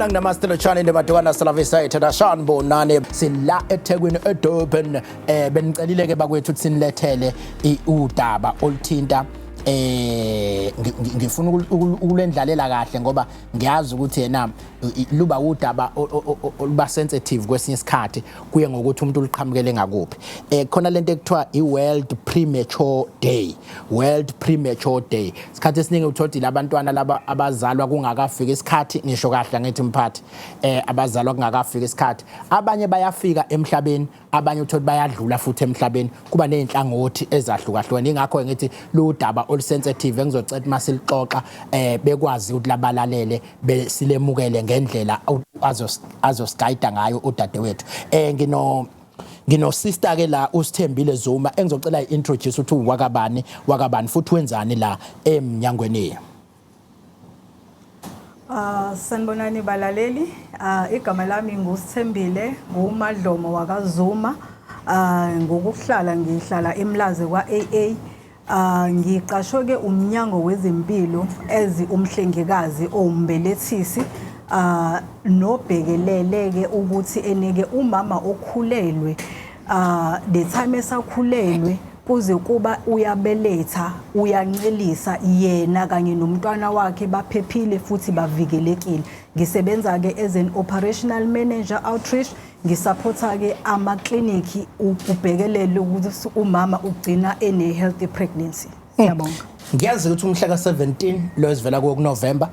Sanibona nginamaster Lotshani lemadukana Salavisa International bonane sila eThekwini eDurban benicelile ke bakwethu ukuthi sinilethele udaba oluthinta ngifuna ukulendlalela kahle ngoba ngiyazi ukuthi yena luba udaba oluba sensitive kwesinye isikhathi kuye ngokuthi umuntu uliqhamukele ngakuphi khona lento ekuthiwa iWorld Premature Day. World Premature Day isikhathi esiningi uthothi labantwana laba abazalwa kungakafika isikhathi ngisho kahle ngithi mphathi abazalwa kungakafika isikhathi abanye bayafika emhlabeni abanye uthothi bayadlula futhi emhlabeni kuba nezinhlangothi ezahlukahlukene ingakho ngithi lo daba sensitive engizocela masilixoxa bekwazi ukuthi labalalele besilemukele ngendlela azosguide ngayo udadewethu ngino sister ke la uSithembile Zuma engizocela introduce ukuthi wakabani futhi wenzani la emnyangweni. Sanibonani balaleli, igama lami nguSithembile nguMadlomo wakaZuma, ngokuhlala ngihlala eMlazi kwaAA. Ngiqashwe ke umnyango wezempilo umhlengikazi ombelethisi nobhekeleleke ukuthi eneke umama okhulelwe the time esakhulelwe kuze kuba uyabeletha uyancelisa yena kanye nomntwana wakhe baphephile futhi bavikelekile. Ngisebenza ke as an operational manager outreach, ngisupporta ke ama clinic ubhekelele ukuthi umama ugcina ene healthy pregnancy. Siyabonga. Ngiyazi ukuthi umhla ka17 lo esivela ku November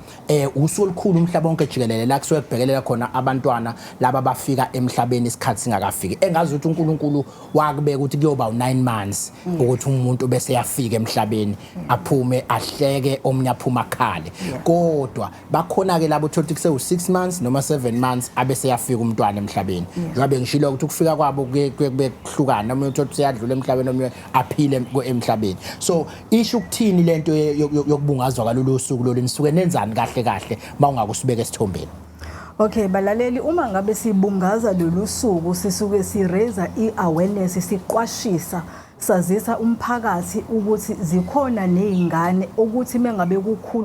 usuku olukhulu umhlaba wonke jikelele la kusuke kubhekelela khona abantwana laba bafika emhlabeni isikhathi singakafiki. Engazi ukuthi uNkulunkulu wakubeka ukuthi kuyoba u9 months ukuthi umuntu bese yafika emhlabeni aphume ahleke omnye aphuma akhale. Kodwa bakhona ke labo thothi kuse u6 months noma 7 months abese yafika umntwana emhlabeni. Ngabe ngishilo ukuthi ukufika kwabo kuhlukana noma uthi seyadlula emhlabeni omnye aphile emhlabeni. So isho ukuthini lento yokubungazwa kalolu suku lo nisuke nenzani kahle mawungakusibeka esithombeni? Okay balaleli, uma ngabe sibungaza lolu suku sisuke siraise iawareness, siqwashisa sazisa umphakathi ukuthi zikhona nezingane ukuthi mengabe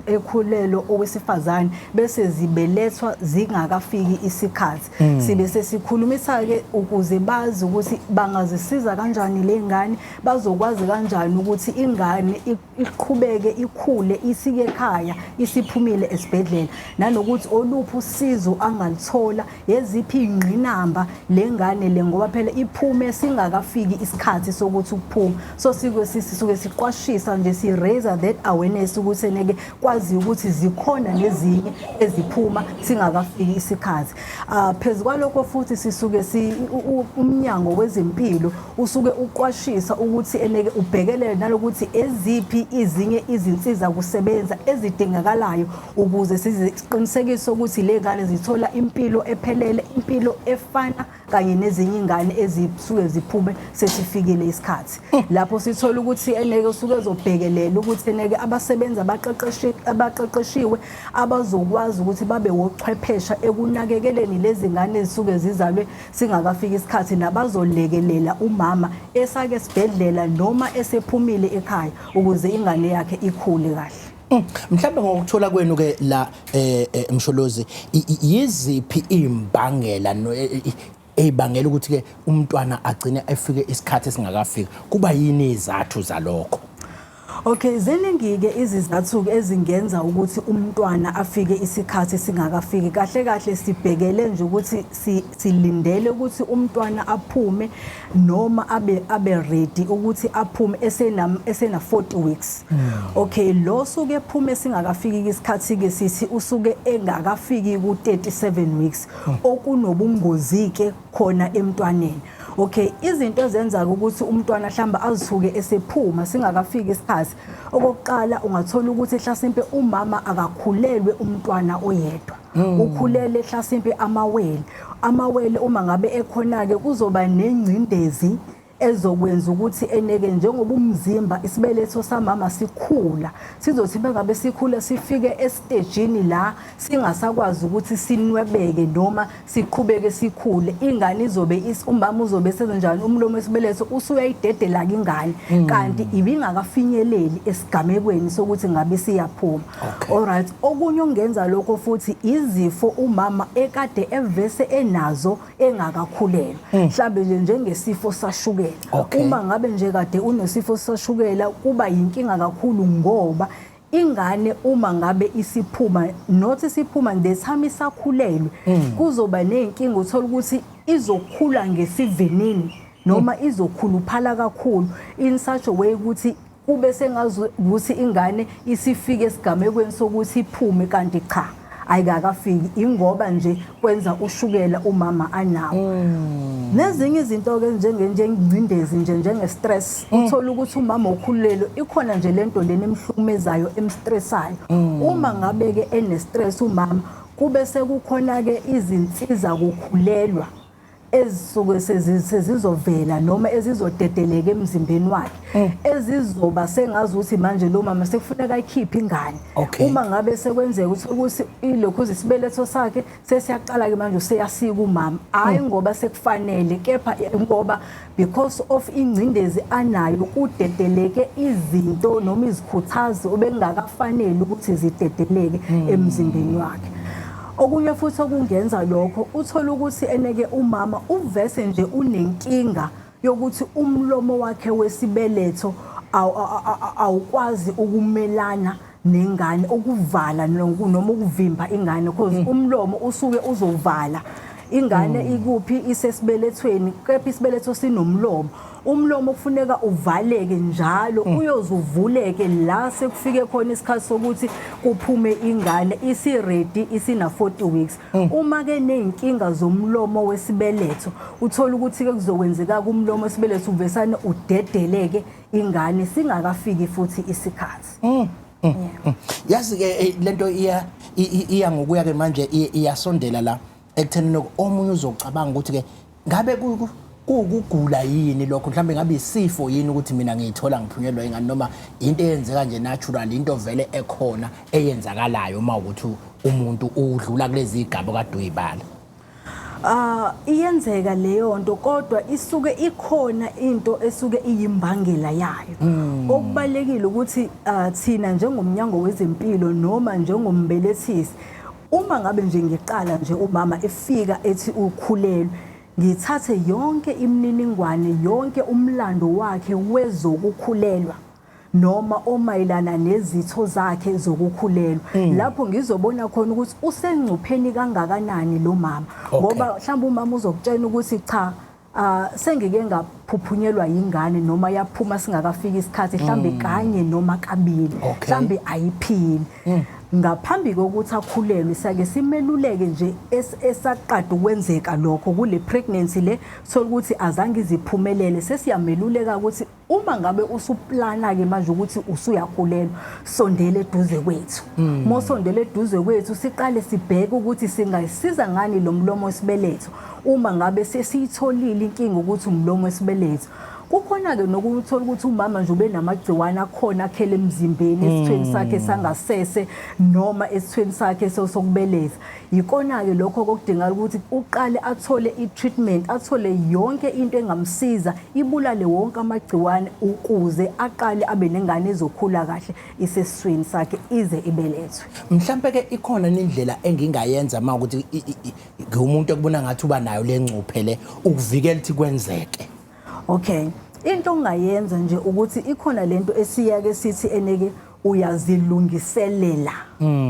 ekhulelo owesifazane bese zibelethwa zingakafiki isikhathi. Sibe sesikhulumisa ke ukuze bazi ukuthi bangazisiza kanjani lezingane, bazokwazi kanjani ukuthi ingane iqhubeke ikhule isike ekhaya isiphumile esibhedlela, nanokuthi oluphi usizo angalithola, yeziphi ingqinamba lengane le ngoba phela iphume singakafiki isikhathi sokuthi so sisuke siqwashisa nje si-raise that awareness ukuthi neke kwazi ukuthi zikhona nezinye eziphuma singakafiki isikhathi. Phezulu kwalokho futhi sisuke umnyango wezempilo usuke uqwashisa ukuthi eneke ubhekelele nalokuthi eziphi izinye izinsiza kusebenza ezidingakalayo ukuze siqinisekise ukuthi le ngane zithola impilo ephelele, impilo efana kanye nezinye ingane ezisuke ziphume sesifikile isikhathi. Lapho sithola ukuthi eneke usuke ezobhekelela ukuthi eneke abasebenza abaqeqeshiwe abazokwazi ukuthi babe wochwephesha ekunakekeleni lezi ngane ezisuke zizalwe singakafika isikhathi, nabazolekelela umama esake esibhedlela noma esephumile ekhaya ukuze ingane yakhe ikhule kahle. Mhlawumbe ngokuthola kwenu ke la Msholozi yiziphi imbangela ebangela ukuthi ke umntwana agcine efike isikhathi singakafiki? Kuba yini izathu zalokho? Okay, ziningi-ke izizathu ezingenza ukuthi umntwana afike isikhathi singakafiki. Kahle sibhekele nje ukuthi silindele ukuthi umntwana aphume noma abe ready ukuthi aphume esena 40 weeks. Okay, lo suke ephume singakafiki isikhathi ke sithi usuke engakafiki ku 37 weeks okunobungozi ke khona emntwaneni. Okay, izinto ezenza ukuthi umntwana hlamba azisuke esephuma singakafiki isikhathi. Okokuqala ungathola ukuthi mhlasimpe umama akakhulelwe umntwana oyedwa. Ukhulele mhlasimpe amawele uma ngabe ekhona ke kuzoba nengcindezi ezokwenza ukuthi eneke njengoba umzimba isibeletho samama sikhula sizothi bengabe sikhula sifike estageni la singasakwazi ukuthi sinwebeke noma siqhubeke sikhule ingane izobe umama uzobe senzenjani umlomo wesibeletho usuyayidedela ingane kanti ibingakafinyeleli esigamekweni sokuthi ngabe siyaphuma. Alright, okunye ongenza lokho futhi izifo umama ekade evese enazo engakakhulelwa mhlawumbe njengesifo sashukela. Uma ngabe nje kade unesifo sashukela kuba yinkinga kakhulu ngoba ingane uma ngabe isiphuma nothi siphuma ngesami sakhulelwe kuzoba nenkinga uthola ukuthi izokhula ngesivinini noma izokhuluphala kakhulu in such a way ukuthi kube sengazi ukuthi ingane isifike esigamekweni sokuthi iphume kanti cha ayikakafiki ingoba nje kwenza ushukela umama anawo. Nezinye izinto ke njengengcindezi njenge stress uthola ukuthi umama okhulelwe ikhona nje lento leni emhlukumezayo emstressayo. Uma ngabe ke ene stress umama kube sekukhona ke izinsiza kukhulelwa ezisuke sezizovela noma ezizodedeleka emzimbeni wakhe ezizoba sengazi ukuthi manje lo mama sekufuneka ayikhiphe ingane. Uma ngabe sekwenzeka ukuthi ilokhu isibeletho sakhe sesiyaqala ke manje useyasika umama hayi ngoba sekufanele kepha ngoba because of ingcindezi anayo kudedeleke izinto noma izikhuthazo obengakafanele ukuthi zidedeleke emzimbeni wakhe. Okunye futhi okungenza lokho uthola ukuthi eneke umama uvese nje unenkinga yokuthi umlomo wakhe wesibeletho awukwazi ukumelana nengane ukuvala noma ukuvimba ingane because umlomo usuke uzovala ingane ikuphi isesibelethweni kepha isibeletho sinomlomo umlomo kufuneka uvaleke njalo uyozuvuleke la sekufike khona isikhathi sokuthi kuphume ingane isi ready isina 40 weeks. Uma ke nenkinga zomlomo wesibeletho uthola ukuthi ke kuzokwenzeka kumlomo wesibeletho uvesane udedeleke ingane singakafiki futhi isikhathi. Yazi ke lento iya ngokuya ke manje iyasondela la ekuthenini omunye uzocabanga ukuthi ke ngabe kugula yini lokho mhlambe ngabe isifo yini ukuthi mina ngiyithola ngiphunyelwa ingane noma into eyenzeka nje natural into vele ekhona eyenzakalayo uma ukuthi umuntu udlula kulezi igaba kade uyibala. Iyenzeka leyo nto kodwa isuke ikhona into esuke iyimbangela yayo. Okubalekile ukuthi thina njengomnyango wezempilo noma njengombelethisi uma ngabe nje ngiqala nje umama efika ethi ukhulelwe ngithathe yonke imininingwane yonke umlando wakhe wezokukhulelwa noma omayilana nezitho zakhe zokukhulelwa lapho ngizobona khona ukuthi usengcupheni kangakanani lo mama ngoba mhlawumbe umama uzokutshela ukuthi cha sengike ngaphuphunyelwa ingane noma yaphuma singakafika isikhathi mhlambe kanye noma kabili mhlambe ayiphili. Ngaphambi kokuthi akhulelwe sake simeluleke nje esaqada ukwenzeka lokho kule pregnancy le thola ukuthi azange iziphumelele sesiyameluleka ukuthi uma ngabe usuplana ke manje ukuthi usuyakhulelwa sondele eduze kwethu. Mosondele eduze kwethu siqale sibheke ukuthi singayisiza ngani lo mlomo wesibeletho uma ngabe sesiyitholile inkinga ukuthi umlomo wesibeletho. Kukhona ke nokuthola ukuthi umama nje ube namagciwane akhona akhele emzimbeni esithweni sakhe sangasese noma esithweni sakhe sokubeletha. Yikona ke lokho okudingala ukuthi uqale athole i-treatment athole yonke into engamsiza ibulale wonke amagciwane ukuze aqale abe nengane ezokhula kahle isesithweni sakhe ize ibelethwe. Mhlambe ke ikhona indlela engingayenza uma ukuthi ngumuntu ekubona ngathi uba nayo lencuphe le ukuvikela ukuthi kwenzeke. Okay, into ongayenza nje ukuthi ikhona lento esiyake sithi eneke uyazilungiselela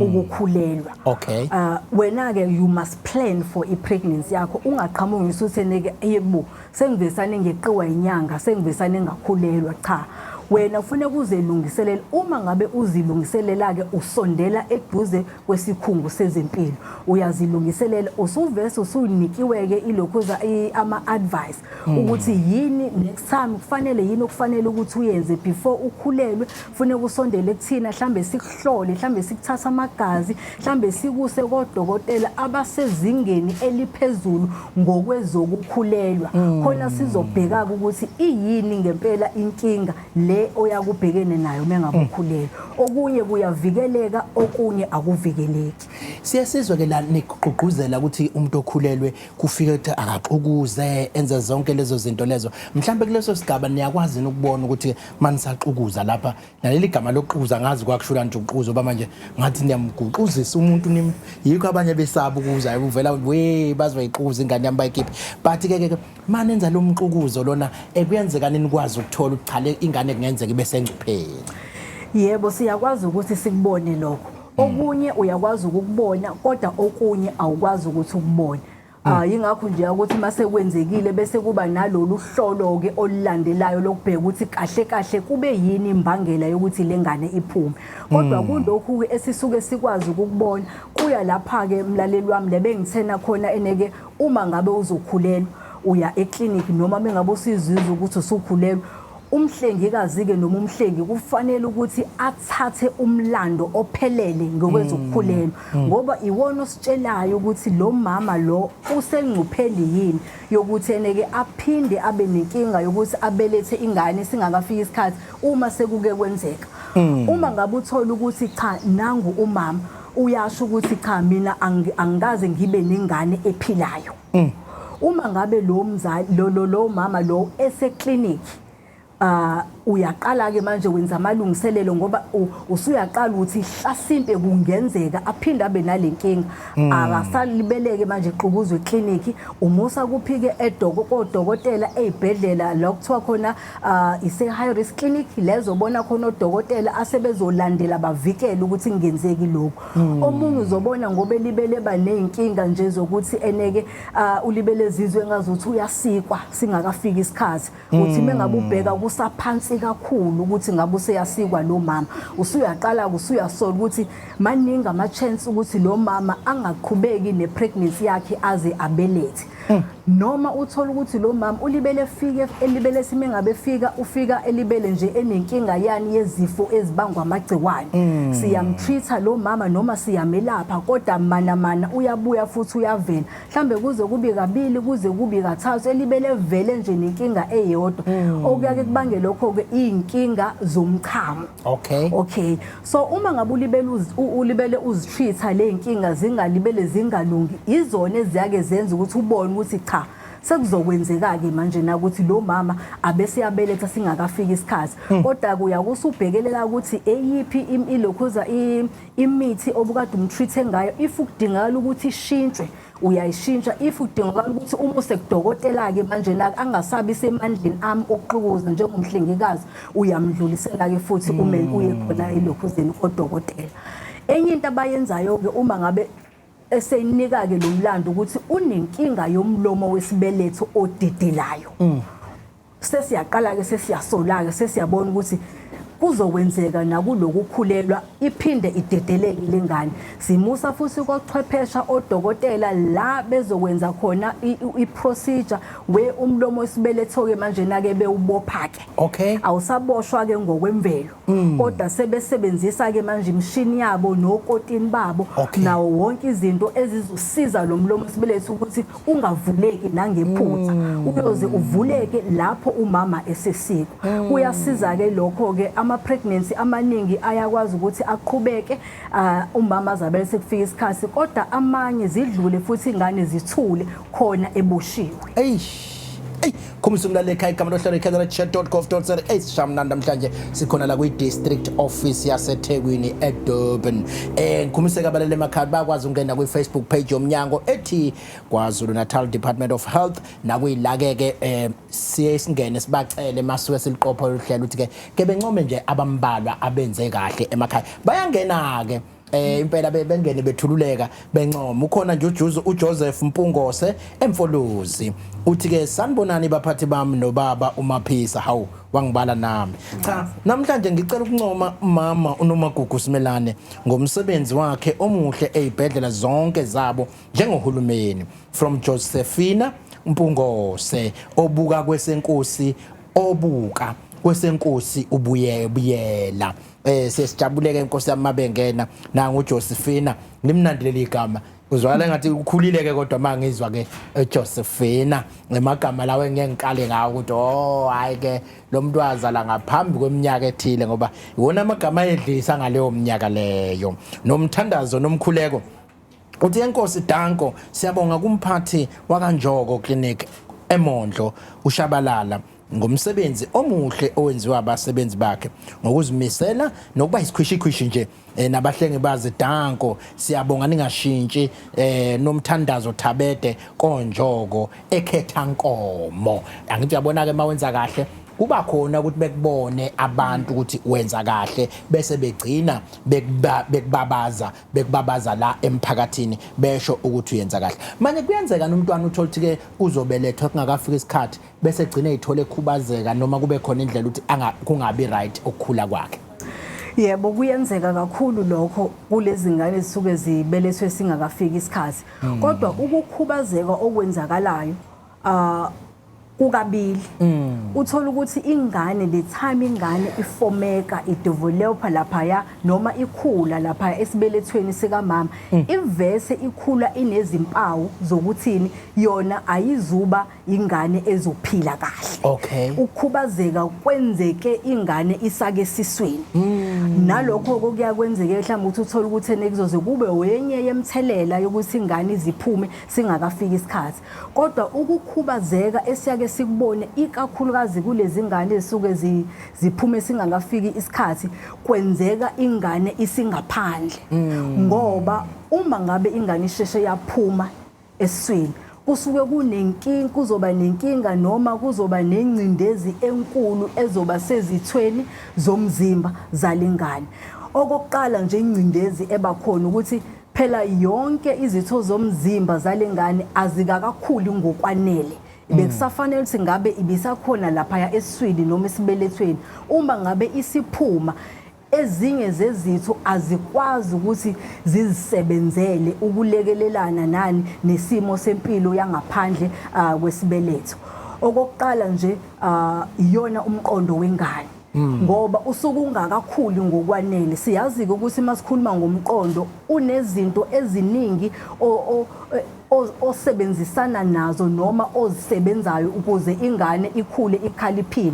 ukukhulelwa. Okay. Wena ke you must plan for i-pregnancy yakho ungaqhamuki usuthi eneke yebo sengivesane ngeqiwa inyanga sengivesane ngakhulelwa cha wena kufanele uzelungiselele. Uma ngabe uzilungiselela ke usondela eduze kwesikhungo sezempilo uyazilungiselela usuvese usunikiwe ke ilokhuza ama advice ukuthi yini next time kufanele yini okufanele ukuthi uyenze before ukhulelwe. Kufanele usondele kuthina mhlambe sikuhlole mhlambe sikuthatha amagazi mhlambe sikuse kodokotela abasezingeni eliphezulu ngokwezokukhulelwa khona sizobheka ukuthi iyini ngempela inkinga le oyakubhekene nayo mengabe ukhulelwe. Okunye kuyavikeleka okunye akuvikeleki. Siyasizwe ke la nikugqugquzela ukuthi umuntu okhulelwe kufike ukuthi akaxukuze enze zonke lezo zinto lezo. Mhlambe kuleso sigaba niyakwazi ukubona ukuthi manisaxukuza lapha naleli gama lokuxukuza ngazi kwakushula nje uxukuzo ba manje ngathi niyamguquzisa umuntu yikho abanye besaba ukuza uvela we bazoyiquza ingane yami bayikhiphe. But ke manenza lo mxukuzo lona ekuyenzeka nini kwazi ukuthola ukuchale ingane kungenzeka ibe sengcupheni. Yebo siyakwazi ukuthi sikubone lokho. Okunye uyakwazi ukubona kodwa okunye awukwazi ukuthi ukubone. Yingakho nje ukuthi mase kwenzekile bese kuba nalolu hlolo ke olulandelayo lokubheka ukuthi kahle kahle kube yini imbangela yokuthi lengane iphume. Kodwa kulokhu ke esisuke sikwazi ukubona kuya lapha ke mlaleli wami lebengithena khona eneke uma ngabe uzokhulelwa uya eclinic noma mengabe usizizwa ukuthi usukhulelwa. Umhlengikazi ke noma umhlengi kufanele ukuthi athathe umlando ophelele ngokwezokukhulelwa ngoba iwona ositshelayo ukuthi lo mama lo usengcupheni yini yokuthi eneke aphinde abe nenkinga yokuthi abelethe ingane singakafika isikhathi uma sekuke kwenzeka. Uma ngabe uthola ukuthi cha nangu umama uyasho ukuthi cha mina angikaze ngibe nengane ephilayo. Uma ngabe lo mzali lo mama lo eseclinic uyaqala ke manje wenza amalungiselelo ngoba usuyaqala ukuthi hlasimpe kungenzeka aphinde abe nalenkinga akasalibeleke manje eqhubuzwe eclinic umusa kuphike odokotela ezibhedlela la kuthiwa khona ise high risk clinic lezo bona khona odokotela asebezolandela bavikele ukuthi kungenzeki lokho. Omunye uzobona ngoba elibele banenkinga nje zokuthi eneke ulibele ezizwe ngazuthi uyasikwa singakafika isikhathi uthi mengabe ubheka kusaphansi kakhulu ukuthi ngabe useyasikwa lo mama usuyaqala usuyasola ukuthi maningi ama chance ukuthi lo mama angaqhubeki nepregnancy yakhe aze abelethe. Noma uthola ukuthi lo mama ulibele elibele sime ngabe ufika elibele nje enenkinga yani yezifo ezibangwa amagciwane siyamtreata lo mama noma siyamelapha kodwa mana uyabuya futhi uyavela mhlambe kuze kube kabili kuze kube kathathu elibele vele nje nenkinga eyodwa okuyake kubange lokho ke inkinga zomchamo. Okay so uma ngabe ulibele uzitreata le inkinga zingalibele zingalungi izona eziyake zenza ukuthi ubone ukuthi cha sekuzokwenzeka ke manje na ukuthi lo mama abese yabeletha singakafika isikhathi kodwa kuya kusubhekelela ukuthi eyiphi ilokhuza imithi obukade umtreat ngayo if ukudingakala ukuthi ishintshwe uyayishintsha if udingakala ukuthi uma usekudokotela ke manje la angasabi semandleni ami oqhukuza njengomhlengikazi uyamdlulisela ke futhi uma uye khona elokhuzeni kodokotela. Enye into abayenzayo ke uma ngabe eseyinika ke lo mlando ukuthi unenkinga yomlomo wesibeletho odedelayo sesiyaqala ke sesiyasola ke sesiyabona ukuthi kuzokwenzeka nakulokukhulelwa iphinde idedeleke lengane simusa futhi kochwephesha odokotela la bezokwenza khona iprocedure we umlomo wesibeletho ke manje nake bewubopha ke awusaboshwa ke ngokwemvelo kodwa sebesebenzisa ke manje imshini yabo nokotini babo nawo wonke izinto ezizosiza lo mlomo wesibeletho ukuthi ungavuleki nangephutha uyoze uvuleke lapho umama esesikwa kuyasiza ke lokho ke ama-pregnancy amaningi ayakwazi ukuthi aqhubeke umama azabe sekufika isikhathi kodwa amanye zidlule futhi ingane zithule khona eboshiwe. Khumisa umlaleli ekhaya igama lohlelo iKaizersChiefs.gov.za sishamna namhlanje sikhona la kwi-district office yaseThekwini eDurban. Ngikhumisa abalele emakhaya bakwazi ukungena kwi-Facebook page yomnyango ethi KwaZulu Natal Department of Health nakuyilake ke siye singene sibacele masuke siliqopha uhlelo ukuthi ke bencome nje abambalwa abenze kahle emakhaya bayangena ke impela bengene bethululeka bencoma ukhona nje uJoseph Mpungose eMfolozi uthi ke sanibonani baphathi bami nobaba uMaphisa hawu wangibala nami cha namhlanje ngicela ukuncoma mama uNomagugu Simelane ngomsebenzi wakhe omuhle ezibhedlela zonke zabo njengohulumeni from Josephina Mpungose obuka kwesenkosi ubuyela sesijabuleke inkosi yamabengena nangu Josephina ngimnandile igama uzwala ngathi ukhulileke kodwa mangizwa ke Josephina ngemagama lawe ngiyengikale ngawo ukuthi oh hayi ke lo muntu wazala ngaphambi kweminyaka ethile ngoba iwona amagama ayedlisa ngaleyo minyaka leyo nomthandazo nomkhuleko uthi enkosi Danko siyabonga kumphathi wakanjoko clinic eMondlo uShabalala ngomsebenzi omuhle owenziwa abasebenzi bakhe ngokuzimisela nokuba isikhwishi nje nabahlenge bazi Danko siyabonga ningashintshi nomthandazo Thabede konjoko ekhetha nkomo angithi yabona ke mawenza kahle kuba khona ukuthi bekubone abantu ukuthi wenza kahle bese begcina bekubabaza la emphakathini besho ukuthi uyenza kahle manje kuyenzeka nomntwana uthola ukuthi ke uzobelethwa kungakafika isikhathi bese egcina ezithola ekhubazeka noma kube khona indlela ukuthi kungabi right ukukhula kwakhe. Yebo kuyenzeka kakhulu lokho kulezi ngane zisuke zibelethwe singakafika isikhathi kodwa ukukhubazeka okwenzakalayo kukabili uthola ukuthi ingane the time ingane ifomeka idevelopa lapha noma ikhula lapha esibelethweni sika mama ivese ikhula inezimpawu zokuthini yona ayizuba ingane ezophila kahle. Okay. Ukukhubazeka kwenzeke ingane isake siswini nalokho kuyakwenzeke mhlawumbe ukuthi uthola ukuthi nekuzoze kube wenye yemthelela yokuthi ingane iziphume singakafika isikhathi kodwa ukukhubazeka esiyake sikubone ikakhulukazi kulezi ngane ezisuke ziphume singakafiki isikhathi kwenzeka ingane isingaphandle ngoba uma ngabe ingane isheshe yaphuma eswini kusuke kunenkinga kuzoba nenkinga noma kuzoba nencindezi enkulu ezoba sezithweni zomzimba zalengane okokuqala nje incindezi ebakhona ukuthi phela yonke izitho zomzimba zalengane azikakakhuli ngokwanele bekusafanele ukuthi ngabe ibisakhona lapha eswini noma esibelethweni uma ngabe isiphuma ezinye zezitho azikwazi ukuthi zizisebenzele ukulekelelana nani nesimo sempilo yangaphandle kwesibeletho okokuqala nje iyona umqondo wengane ngoba usuku ungakakhuli ngokwanele siyazi ukuthi masikhuluma ngomqondo unezinto eziningi osebenzisana nazo noma ozisebenzayo ukuze ingane ikhule ikhaliphile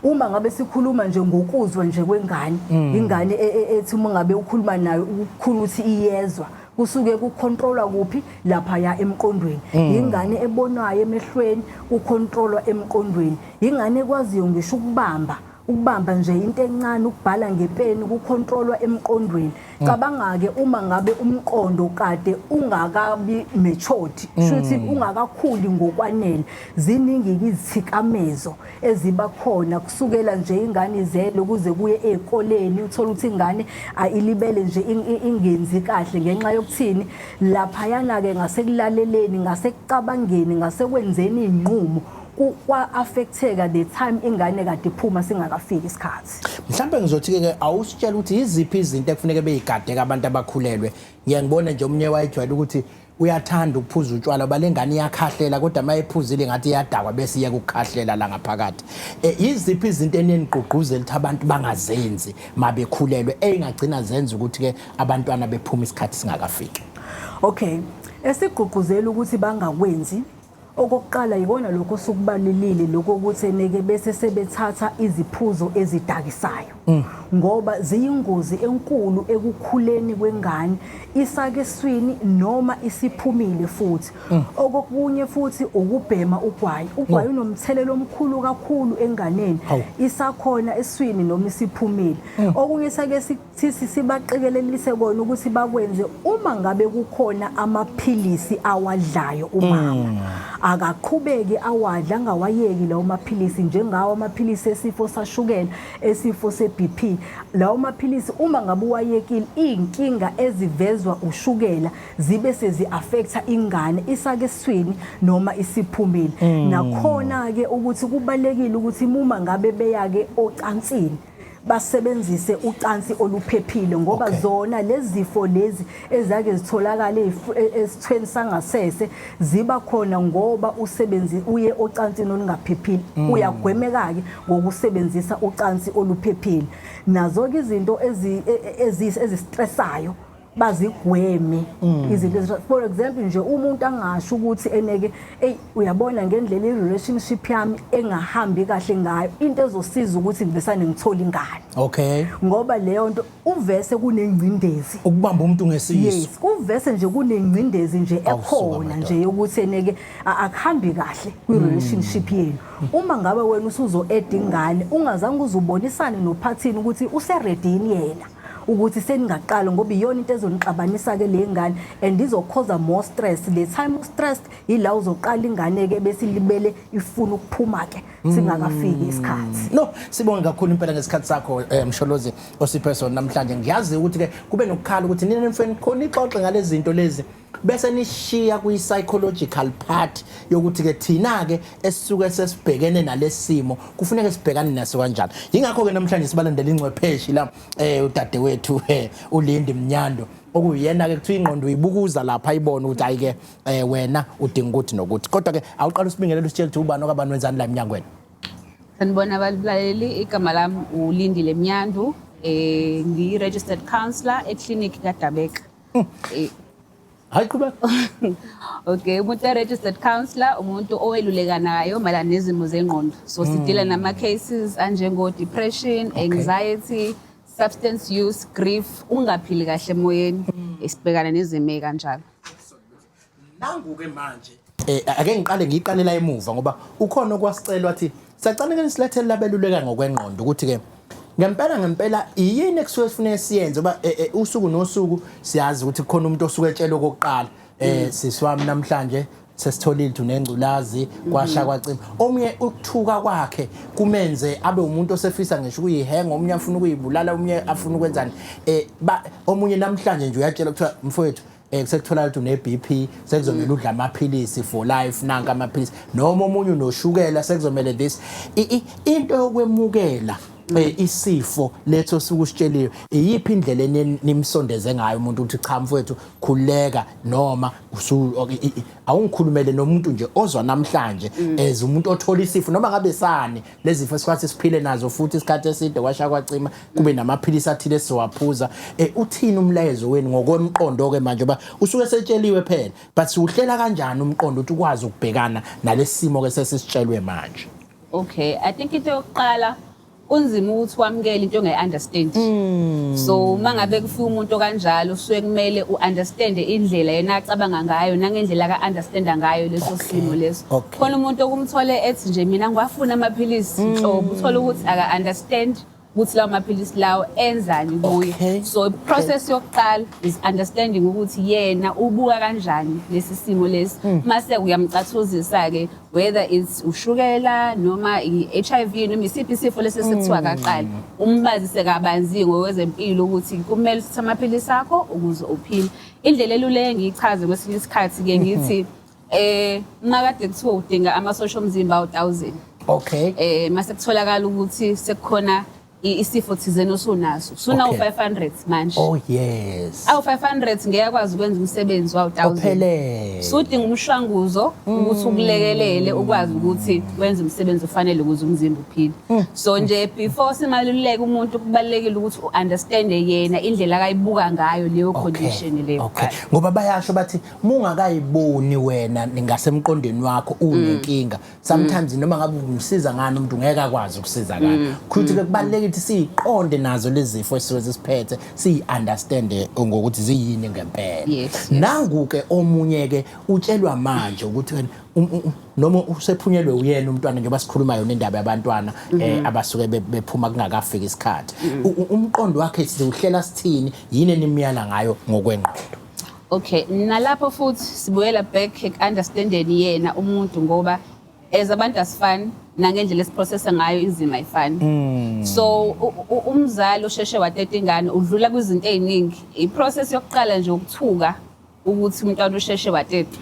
uma ngabe sikhuluma nje ngokuzwa nje kwengane ingane ethi uma ngabe ukhuluma nayo ukukhulu ukuthi iyezwa kusuke kucontrolwa kuphi lapha emqondweni ingane ebonwayo emehlweni kucontrolwa emqondweni ingane ekwaziyo ngisho ukubamba nje into encane ukubhala ngepeni kucontrolwa emqondweni cabanga-ke uma ngabe umqondo kade ungakabi matured shuthi ungakakhuli ngokwanele ziningi izithikamezo eziba khona kusukela nje ingane izele kuze kuye ezikoleni uthola ukuthi ingane ayilibele nje ingenzi kahle ngenxa yokuthini lapha yana-ke ngasekulaleleni ngasekucabangeni ngasekwenzeni izinqumo kwa-affecteka the time ingane kade iphuma singakafiki isikhathi. Mhlawumbe ngizothi ke awusitshela ukuthi iziphi izinto ekufuneka beyigadeke abantu abakhulelwe. Ngiyangibona nje omunye wayejwayela ukuthi uyathanda ukuphuza utshwala balengane iyakhahlela kodwa mayephuzile ngathi iyadakwa bese iyeke ukukhahlela la ngaphakathi. Iziphi izinto enenigqugquzela ukuthi abantu bangazenzi mabekhulelwe engagcina zenza ukuthi ke abantwana bephuma isikhathi singakafiki. Okay. Esigqugquzela ukuthi bangakwenzi okokuqala yikona lokho sokubalulile lokho ukuthi neke bese sebethatha iziphuzo ezidakisayo ngoba ziyingozi enkulu ekukhuleni kwengane isake eswini noma isiphumile futhi okokunye futhi ukubhema ugwayi unomthelelo omkhulu kakhulu enganeni isakhona eswini noma isiphumile okunye sake sithi sibaqikelelise kona ukuthi bakwenze uma ngabe kukhona amaphilisi awadlayo umama akaqhubeke awadla angawayeki lawo maphilisi njengawo amaphilisi esifo sashukela esifo seBP. Lawo maphilisi uma ngabe uwayekile inkinga ezivezwa ushukela zibe sezi-affecta ingane isake eswini noma isiphumile. Nakhona ke ukuthi kubalekile ukuthi uma ngabe beyake ocansini basebenzise ucansi oluphephile ngoba zona lezi zifo lezi ezake zitholakala esithweni sangasese ziba khona ngoba uye ocansini olungaphephile. Uyagwemeka ke ngokusebenzisa ucansi oluphephile. Nazo ke izinto ezistressayo bazigweme izinto. For example nje umuntu angasho ukuthi eneke uyabona ngendlela i-relationship yami engahambi kahle ngayo into ezosiza ukuthi ngibesane ngithola ingane. Ngoba leyo nto uvese kunengcindezi ukubamba umuntu ngesiyiso. Yes, uvese nje kunengcindezi nje ekhona nje yokuthi eneke akuhambi kahle kwi-relationship yenu. Uma ngabe wena usuzo-add ingane ungazange uzubonisane nophathini ukuthi useredini yena ukuthi seningaqala ngoba iyona into ezonixabanisa ke le ngane and izokhoza more stress. Le time of stress ila uzoqala ingane ke bese libele ifuna ukuphuma ke singakafiki isikhathi. No, sibonge kakhulu impela ngesikhathi sakho Msholozi Osipho namhlanje. Ngiyazi ukuthi ke kube nokukhala ukuthi nina mfweni khona ixoxe ngalezi zinto lezi bese nishiya kwi psychological part yokuthi ke thina ke esisuke sesibhekene nalesimo kufuneka sibhekane naso kanjani. Yingakho ke namhlanje sibalandela ingcwepheshi la udade wethu uLindi Mnyando okuyena ke kuthiwa ingqondo uyibukuza lapha ayibona ukuthi ayike wena udinga ukuthi nokuthi. Kodwa ke awuqala usibingelele usitshela ukuthi ubani okabani wenzani la eminyangweni. Sanibona abalaleli, igama lami uLindile Mnyando, ngi-registered counselor eclinic kaDabeka. Hayi kuba. Okay, umuntu registered counselor umuntu oweluleka nayo malana nezimo zengqondo. So sidila nama cases anjengo depression, anxiety, substance use, grief, ungaphili kahle emoyeni, esibhekana nezimo kanjalo. Nangu ke manje ake ngiqalela emuva ngoba ukhona okwasicelwa athi sacela ke nisilethele labeluleka ngokwengqondo ukuthi ke ngempela yini ekusuke sifuneka siyenze ngoba usuku nosuku siyazi ukuthi khona umuntu osuke etshela okokuqala sisiwami namhlanje sesitholile unengculazi kwasha kwacima omnye ukuthuka kwakhe kumenze abe umuntu osefisa ngisho kuyihenga omnye afuna ukuyibulala omnye afuna ukwenzani omunye namhlanje nje uyatshela ukuthi mfowethu sekuthola ukuthi une-BP sekuzomela udla amaphilisi for life nanka amaphilisi noma omunye unoshukela sekuzomela this into yokwemukela isifo letho sikusitsheliwe iyiphi indlela nimsondeze ngayo umuntu ukuthi cha mfowethu khuleka noma awungikhulumele nomuntu nje ozwa namhlanje umuntu othola isifo noma ngabe sani lezifo esikhathi siphile nazo futhi isikhathi eside kwasha kwacima kube namaphilisi athile sizowaphuza uthini umlayezo wenu ngokomqondo ke manje ba usuke setsheliwe phela but uhlela kanjani umqondo ukuthi ukwazi ukubhekana nalesimo ke sesisitshelwe manje? Okay, I think into yokuqala kunzima ukuthi wamukele into ongayi-understand. So mangabe kufika umuntu kanjalo usuke kumele u-understand indlela yena acabanga ngayo nangendlela ka-understanda ngayo leso simo leso. Khona umuntu okumthole ethi nje mina ngiwafuna amaphilisi nhlobo uthole ukuthi aka-understand ukuthi lawo maphilisi lawo enzani kuye. So process yokuqala is understanding ukuthi yena ubuka kanjani lesi simo lesi mase uyamcathuzisa ke whether it's ushukela noma i-HIV noma isiphi isifo lesi sekuthiwa kaqala umbazise kabanzi ngokwezempilo ukuthi kumele uthathe amaphilisi akho ukuze uphile. Indlela elule engiyichaze kwesinye isikhathi ke ngithi makade kuthiwa udinga amasosha omzimba awu-1000 mase kutholakala ukuthi sekukhona isifo thizeni osunaso suna u500 manje. Oh yes. Awu500 ngiyakwazi ukwenza umsebenzi wawu1000. Uphelele. Sudinga umshwanguzo ukuthi ukulekelele ukwazi ukuthi wenze umsebenzi ofanele ukuze umzimba uphile. So nje before simaluleke umuntu kubalekile ukuthi uunderstand yena indlela akayibuka ngayo leyo condition leyo. Ngoba bayasho bathi mungakayiboni wena ningasemqondweni wakho unenkinga sometimes noma ngabe umsiza ngani umuntu ngeke akwazi ukusiza ngani. Kuthi ke kubalekile siqonde nazo lezi zifo esiziphethe si-understand ngokuthi ziyini ngempela. Nangu ke omunye ke utshelwa manje ukuthi noma usephunyelwe uyena umntwana njengoba sikhuluma yona indaba yabantwana abasuke bephuma kungakafika isikhathi umqondo wakhe sizohlela sithini yini enimyala ngayo ngokwengqondo? Okay, nalapho futhi sibuyela back understanding yena umuntu ngoba as abantu asifani nangendlela esiprocessa ngayo izimo ayifani. So umzali osheshe wateta ingane udlula kwizinto eziningi. I-process yokuqala nje ukuthuka ukuthi umntwana usheshe wateta.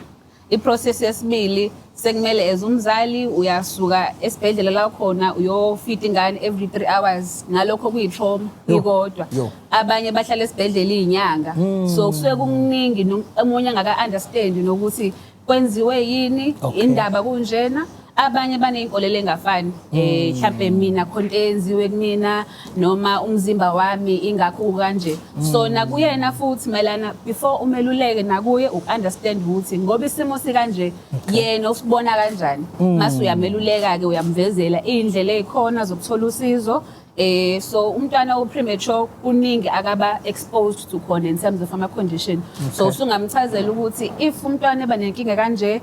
I-process yesibili sekumele as umzali uyasuka esibhedlela la khona uyofita ingane every 3 hours ngalokho kuyitrauma ikodwa. Abanye bahlala esibhedlela izinyanga. So kusuke kuningi omunye angaka understand nokuthi kwenziwe yini indaba kunjena. Abanye baneyinkolelo engafani mhlambe mina khonto enziwe kumina noma umzimba wami ingakho kanje. So nakuyena futhi malana before umeluleke nakuye ukunderstand ukuthi ngoba isimo sikanje yena usibona kanjani mase uyameluleka ke uyamvezela indlela ezikhona zokuthola usizo. So umntwana premature kuningi akaba exposed to khona in terms of ama condition. So usungamchazela ukuthi if umntwana eba nenkinga kanje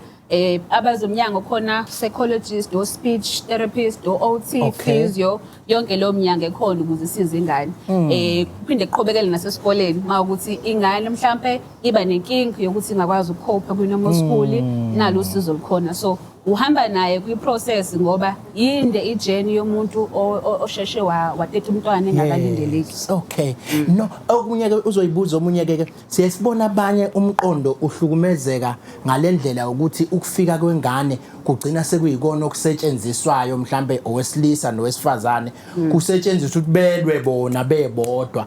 abazomnyango khona psychologist or speech therapist or OT physio yonke lo mnyango ekhona ukuze isize ingane. Kuphinde kuqhubekele nasesikoleni mawukuthi ingane mhlambe iba nenkinga yokuthi ingakwazi ukucope kwi-normal school nalo usizo likhona. So uhamba naye kwi-process ngoba yinde i-journey yomuntu osheshe wateta umntwana engakalindeleki. Okay. No, okunye ke uzoyibuza omunye ke siyasibona abanye umqondo uhlukumezeka ngalendlela ukuthi ukufika kwengane kugcina sekuyikona okusetshenziswayo mhlambe owesilisa nowesifazane kusetshenziswa ukuthi belwe bona bebodwa.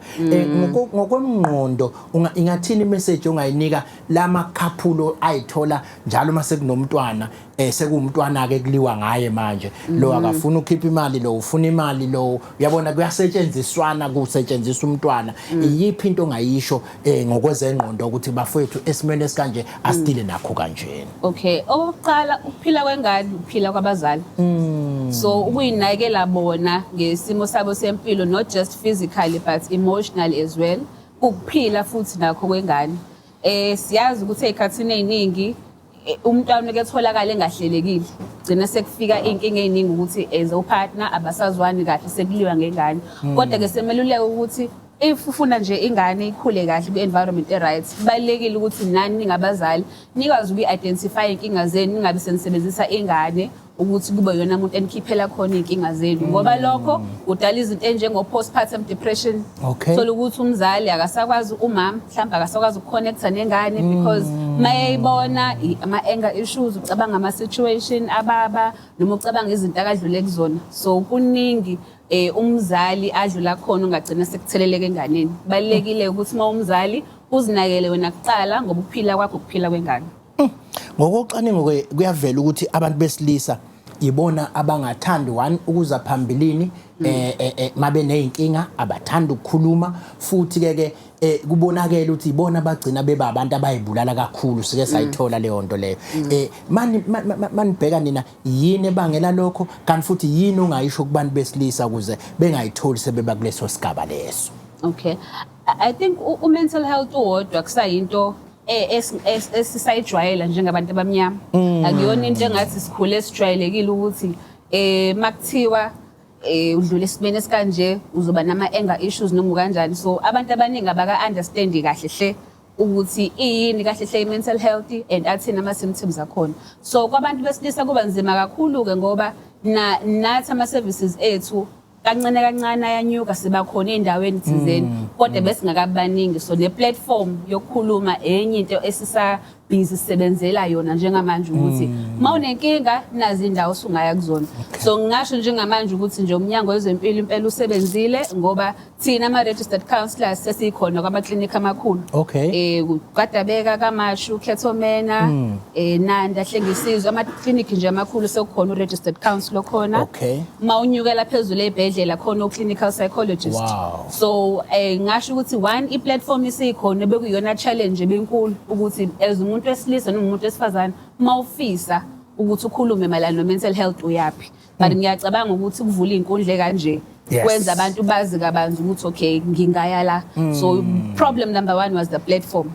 Ngokwemngqondo ingathini message ongayinika lama couple ayithola njalo mase kunomntwana sekumntwana ke kuliwa ngaye manje lo akafuna ukhipha imali lo ufuna imali lo uyabona kuyasetshenziswana kusetshenziswa umntwana. Iyiphi into ongayisho ngokwezengqondo ukuthi bafowethu esimene esikanje asidile nakho kanjena? Okay, okokuqala ukuphila kwengane ukuphila kwabazali. So ukuyinakela bona ngesimo sabo sempilo not just physically but emotionally as well. Ukuphila futhi nakho kwengane. Siyazi ukuthi ezikhathini eziningi umntwana eketholakala engahlelekile gcina sekufika inkinga eziningi ukuthi as a partner abasazwani kahle sekuliwa ngengane. Kodwa ke semeluleka ukuthi if ufuna nje ingane ikhule kahle kwi-environment right balekile ukuthi nani ningabazali nikwazi uku-identify inkinga zenu ningabe senisebenzisa ingane ukuthi kube yona umuntu enikhiphela khona inkinga zenu ngoba lokho udala izinto enjengo-postpartum depression. Thola ukuthi umzali akasakwazi umama mhlawumbe akasakwazi ukukhonektha nengane because mayeyibona ama-anger issues ucabanga ama-situation ababa noma ucabanga izinto akadlule kuzona. So kuningi umzali adlula khona ungagcina sekutheleleka enganeni. Balekile ukuthi uma umzali uzinakele wena kuqala ngoba ukuphila kwakho ukuphila kwengane. Ngokucwaningo kuyavela ukuthi abantu besilisa ibona abangathandi ukuza phambilini mabe nezinkinga abathanda ukukhuluma futhi ke kubonakala ukuthi ibona bagcina beba abantu abayibulala kakhulu sike sayithola leyo nto leyo. Manibheka nina yini ebangela lokho kanti futhi yini ongayisho kubantu besilisa ukuze bengayitholi sebeba kuleso sigaba leso? Okay, I think mental health wodwa kusayinto esisayijwayela njengabantu abamnyama. Akuyona into engathi sikhule sijwayelekile ukuthi makuthiwa udlule esimene esikanje uzoba nama-anger issues noma kanjani. So abantu abaningi abaka-understandi kahle hle ukuthi iyini kahle hle i-mental health and athini ama-symptoms akhona. So kwabantu besilisa kuba nzima kakhulu-ke ngoba nathi ama-services ethu kancane kancane ayanyuka sibakhona endaweni thizeni kodwa besingakabaningi. So le platform yokukhuluma enye into busy sisebenzela yona njengamanje ukuthi mawunenkinga nazi indawo usungaya kuzona. So ngingasho njengamanje ukuthi nje umnyango wezempilo impela usebenzile ngoba thina ama-registered counselors sesikhona kwama-clinic amakhulu. Kwadabeka kamashu Khethomena Nanda Hlengisizwe ama-clinic nje amakhulu sekukhona u-registered counselor khona. Mawunyukela phezulu ebhedlela khona u-clinical psychologist. So ngasho ukuthi one i-platform isikhona bekuyona challenge ebenkulu ukuthi as umuntu wesilisa noma umuntu wesifazane mawufisa ukuthi ukhulume malana no-mental health uyapi. But ngiyacabanga ukuthi kuvula inkundla kanje kwenza abantu bazi kabanzi ukuthi okay ngingaya la. So problem number one was the platform.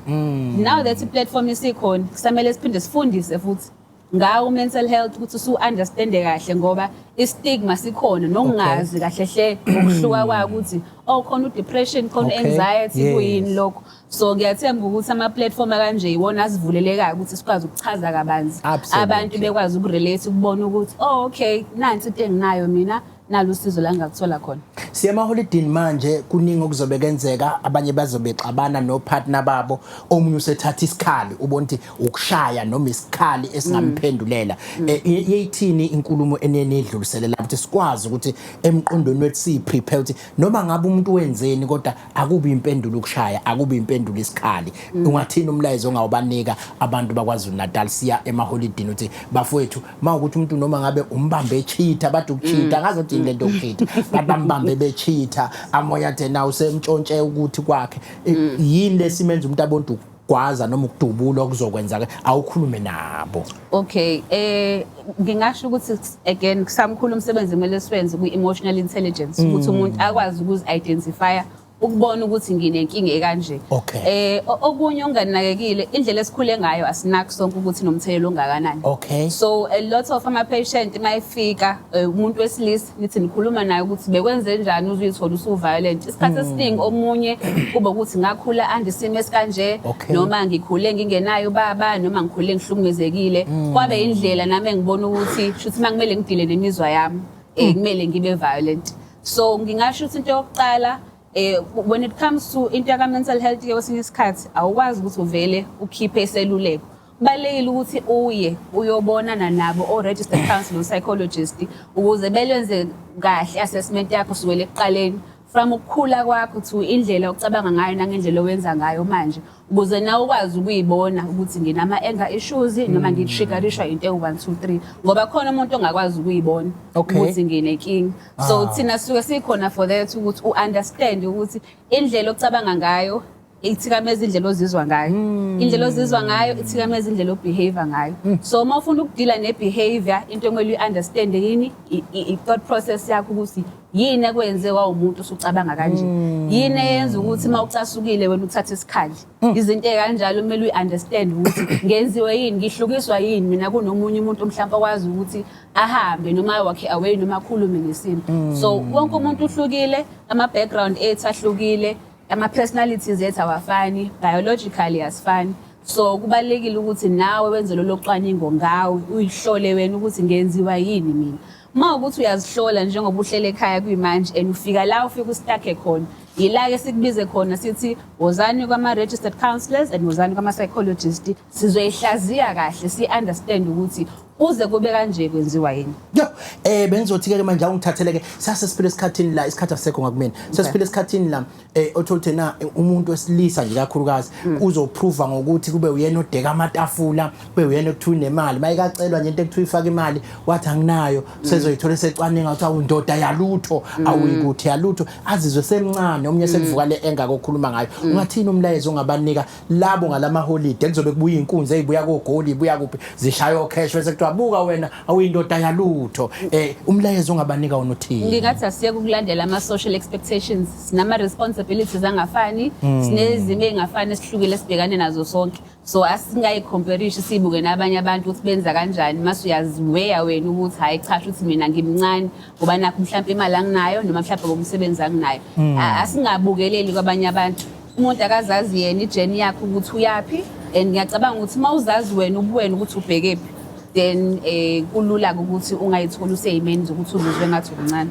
Now that i-platform isikhona kusamele siphinde sifundise futhi ngawo mental health ukuthi usu-understande kahle ngoba istigma sikhona nokungazi kahle hle ngokuhluka kwayo ukuthi khona u-depression khona u-anxiety kuyini lokho. So ngiyathemba ukuthi ama-platform akanje iwona asivulelekayo ukuthi sikwazi ukuchaza kabanzi abantu bekwazi ukurelate ukubona ukuthi okay nansi into enginayo mina nalo usizo la ngakuthola khona. Siya emaholidini manje kuningi okuzobe kenzeka, abanye bazobe xabana no partner babo, omunye usethatha isikhali ubona ukuthi ukushaya noma isikhali esingamphendulela. Yeyithini inkulumo enenidluliselela ukuthi sikwazi ukuthi emqondweni wethu siprepare ukuthi noma ngabe umuntu wenzeni kodwa akubi impendulo ukushaya, akubi impendulo isikhali. Ungathini umlayezo ongawubanika abantu bakwaZulu Natal siya emaholidini ukuthi bafowethu mawukuthi umuntu noma ngabe umbambe cheater bathi ukucheater ngazothi lento ukucheater babambambe bechitha amoya thena usemtshontshe ukuthi kwakhe yini lesimenza umuntu abontu ukugwaza noma ukudubula okuzokwenza awukhulume nabo. Okay, ngingasho ukuthi again kusamkhulu umsebenzi kumele siwenze ku-emotional intelligence ukuthi umuntu akwazi ukuzi-identifya ukubona ukuthi nginenkinga ekanje. Okunye onganakekile indlela esikhule ngayo asinaki sonke ukuthi nomthelelo ongakanani. So a lot of ama-patient mayifika umuntu wesilisa nithi nikhuluma naye ukuthi bekwenze njani uzuyithola usu-violent. Isikhathi esiningi omunye kuba ukuthi ngakhula andisimo esikanje noma ngikhule ngingenayo baba noma ngikhule ngihlukumezekile. Kwabe indlela nami engibona ukuthi shuthi makumele ngidile nemizwa yami kumele ngibe violent. So ngingasho ukuthi into yokuqala when it comes to into yaka-mental health kwesinye isikhathi awukwazi ukuthi uvele ukhiphe iseluleko. Kubalulekile ukuthi uye uyobonana nabo o-registered counselor psychologist ukuze belwenze kahle assessment yakho kusukela ekuqaleni from ukukhula kwakho to indlela ocabanga ngayo nangendlela owenza ngayo manje ukuze nawe ukwazi ukuyibona ukuthi nginama-anger issues noma ngi-triggerishwa into ewu-1 2 3 ngoba khona umuntu ongakwazi ukuyibona ukuthi nginenkinga. So thina sisuke sikhona for that ukuthi u-understand ukuthi indlela ocabanga ngayo ithikameza indlela ozizwa ngayo, indlela ozizwa ngayo ithikameza indlela obehavior ngayo. So uma ufuna ukudila ne-behavior into ekumele uyi-understand yini i-thought process yakho ukuthi yini ekwenze umuntu usucabanga kanje, yini eyenza ukuthi uma ucasukile wena uthathe isikhali. Izinto ekanjalo kumele uyi-understand ukuthi ngenziwe yini, ngihlukiswa yini mina kunomunye umuntu mhlawumbe akwazi ukuthi ahambe noma wakhe away noma akhulume ngesinto. So wonke umuntu uhlukile, ama-background ethu ahlukile, ama-personalities ethu awafani, biologically asifani. So kubalekile ukuthi nawe wenze lo cwaningo ngawe uyihlole wena ukuthi ngenziwa yini mina. Uma ukuthi uyazihlola njengoba uhlele ekhaya kuyimanje and ufika la ufika ustakhe khona yila ke sikubize khona sithi wozani kwama-registered counselors and wozani kwama-psychologist sizoyihlaziya kahle si-understand ukuthi uze kube kanje kwenziwa yini. Bengizothi-ke manje awungithatheleke sasesiphile esikhathini la isikhathi asekho ngakumina sesiphile esikhathini la otholuthe na umuntu wesilisa nje kakhulukazi uzoprova ngokuthi kube uyena odeka amatafula kube uyena ekuthiwa unemali mayikacelwa nje into ekuthiwa ifaka imali wathi anginayo sezoyithola secwaninga ukuthi awundoda yalutho awuyikuthi yalutho azizwe semncane omnye sekuvuka le engakokhuluma ngayo. Ungathini umlayezo ongabanika labo ngalamaholide kuzobe kubuya inkunzi ezibuya koGoli ibuya kuphi zishaya ocash bese kuthiwa buka wena awuyindoda yalutho. Umlayezo ongabanika wona uthini? Ngingathi asiyeke ukulandela ama-social expectations, sinama-responsibilities angafani, sinezimo ey'ngafani esihlukile esibhekane nazo sonke. So asingayicomparishi sibuke nabanye abantu ukuthi benza kanjani mase uyaziweya wena ukuthi hayi cha ukuthi mina ngimncane ngoba nakho mhlawumbe imali anginayo noma mhlawumbe ngomsebenzi anginayo. Asingabukeleli kwabanye abantu. Umuntu akazazi yena ijeni yakho ukuthi uyapi and ngiyacabanga ukuthi uma uzazi wena ubuwena ukuthi ubhekephi then kulula ukuthi ungayithola useyimeni zokuthi uzizwe ngathi uncane.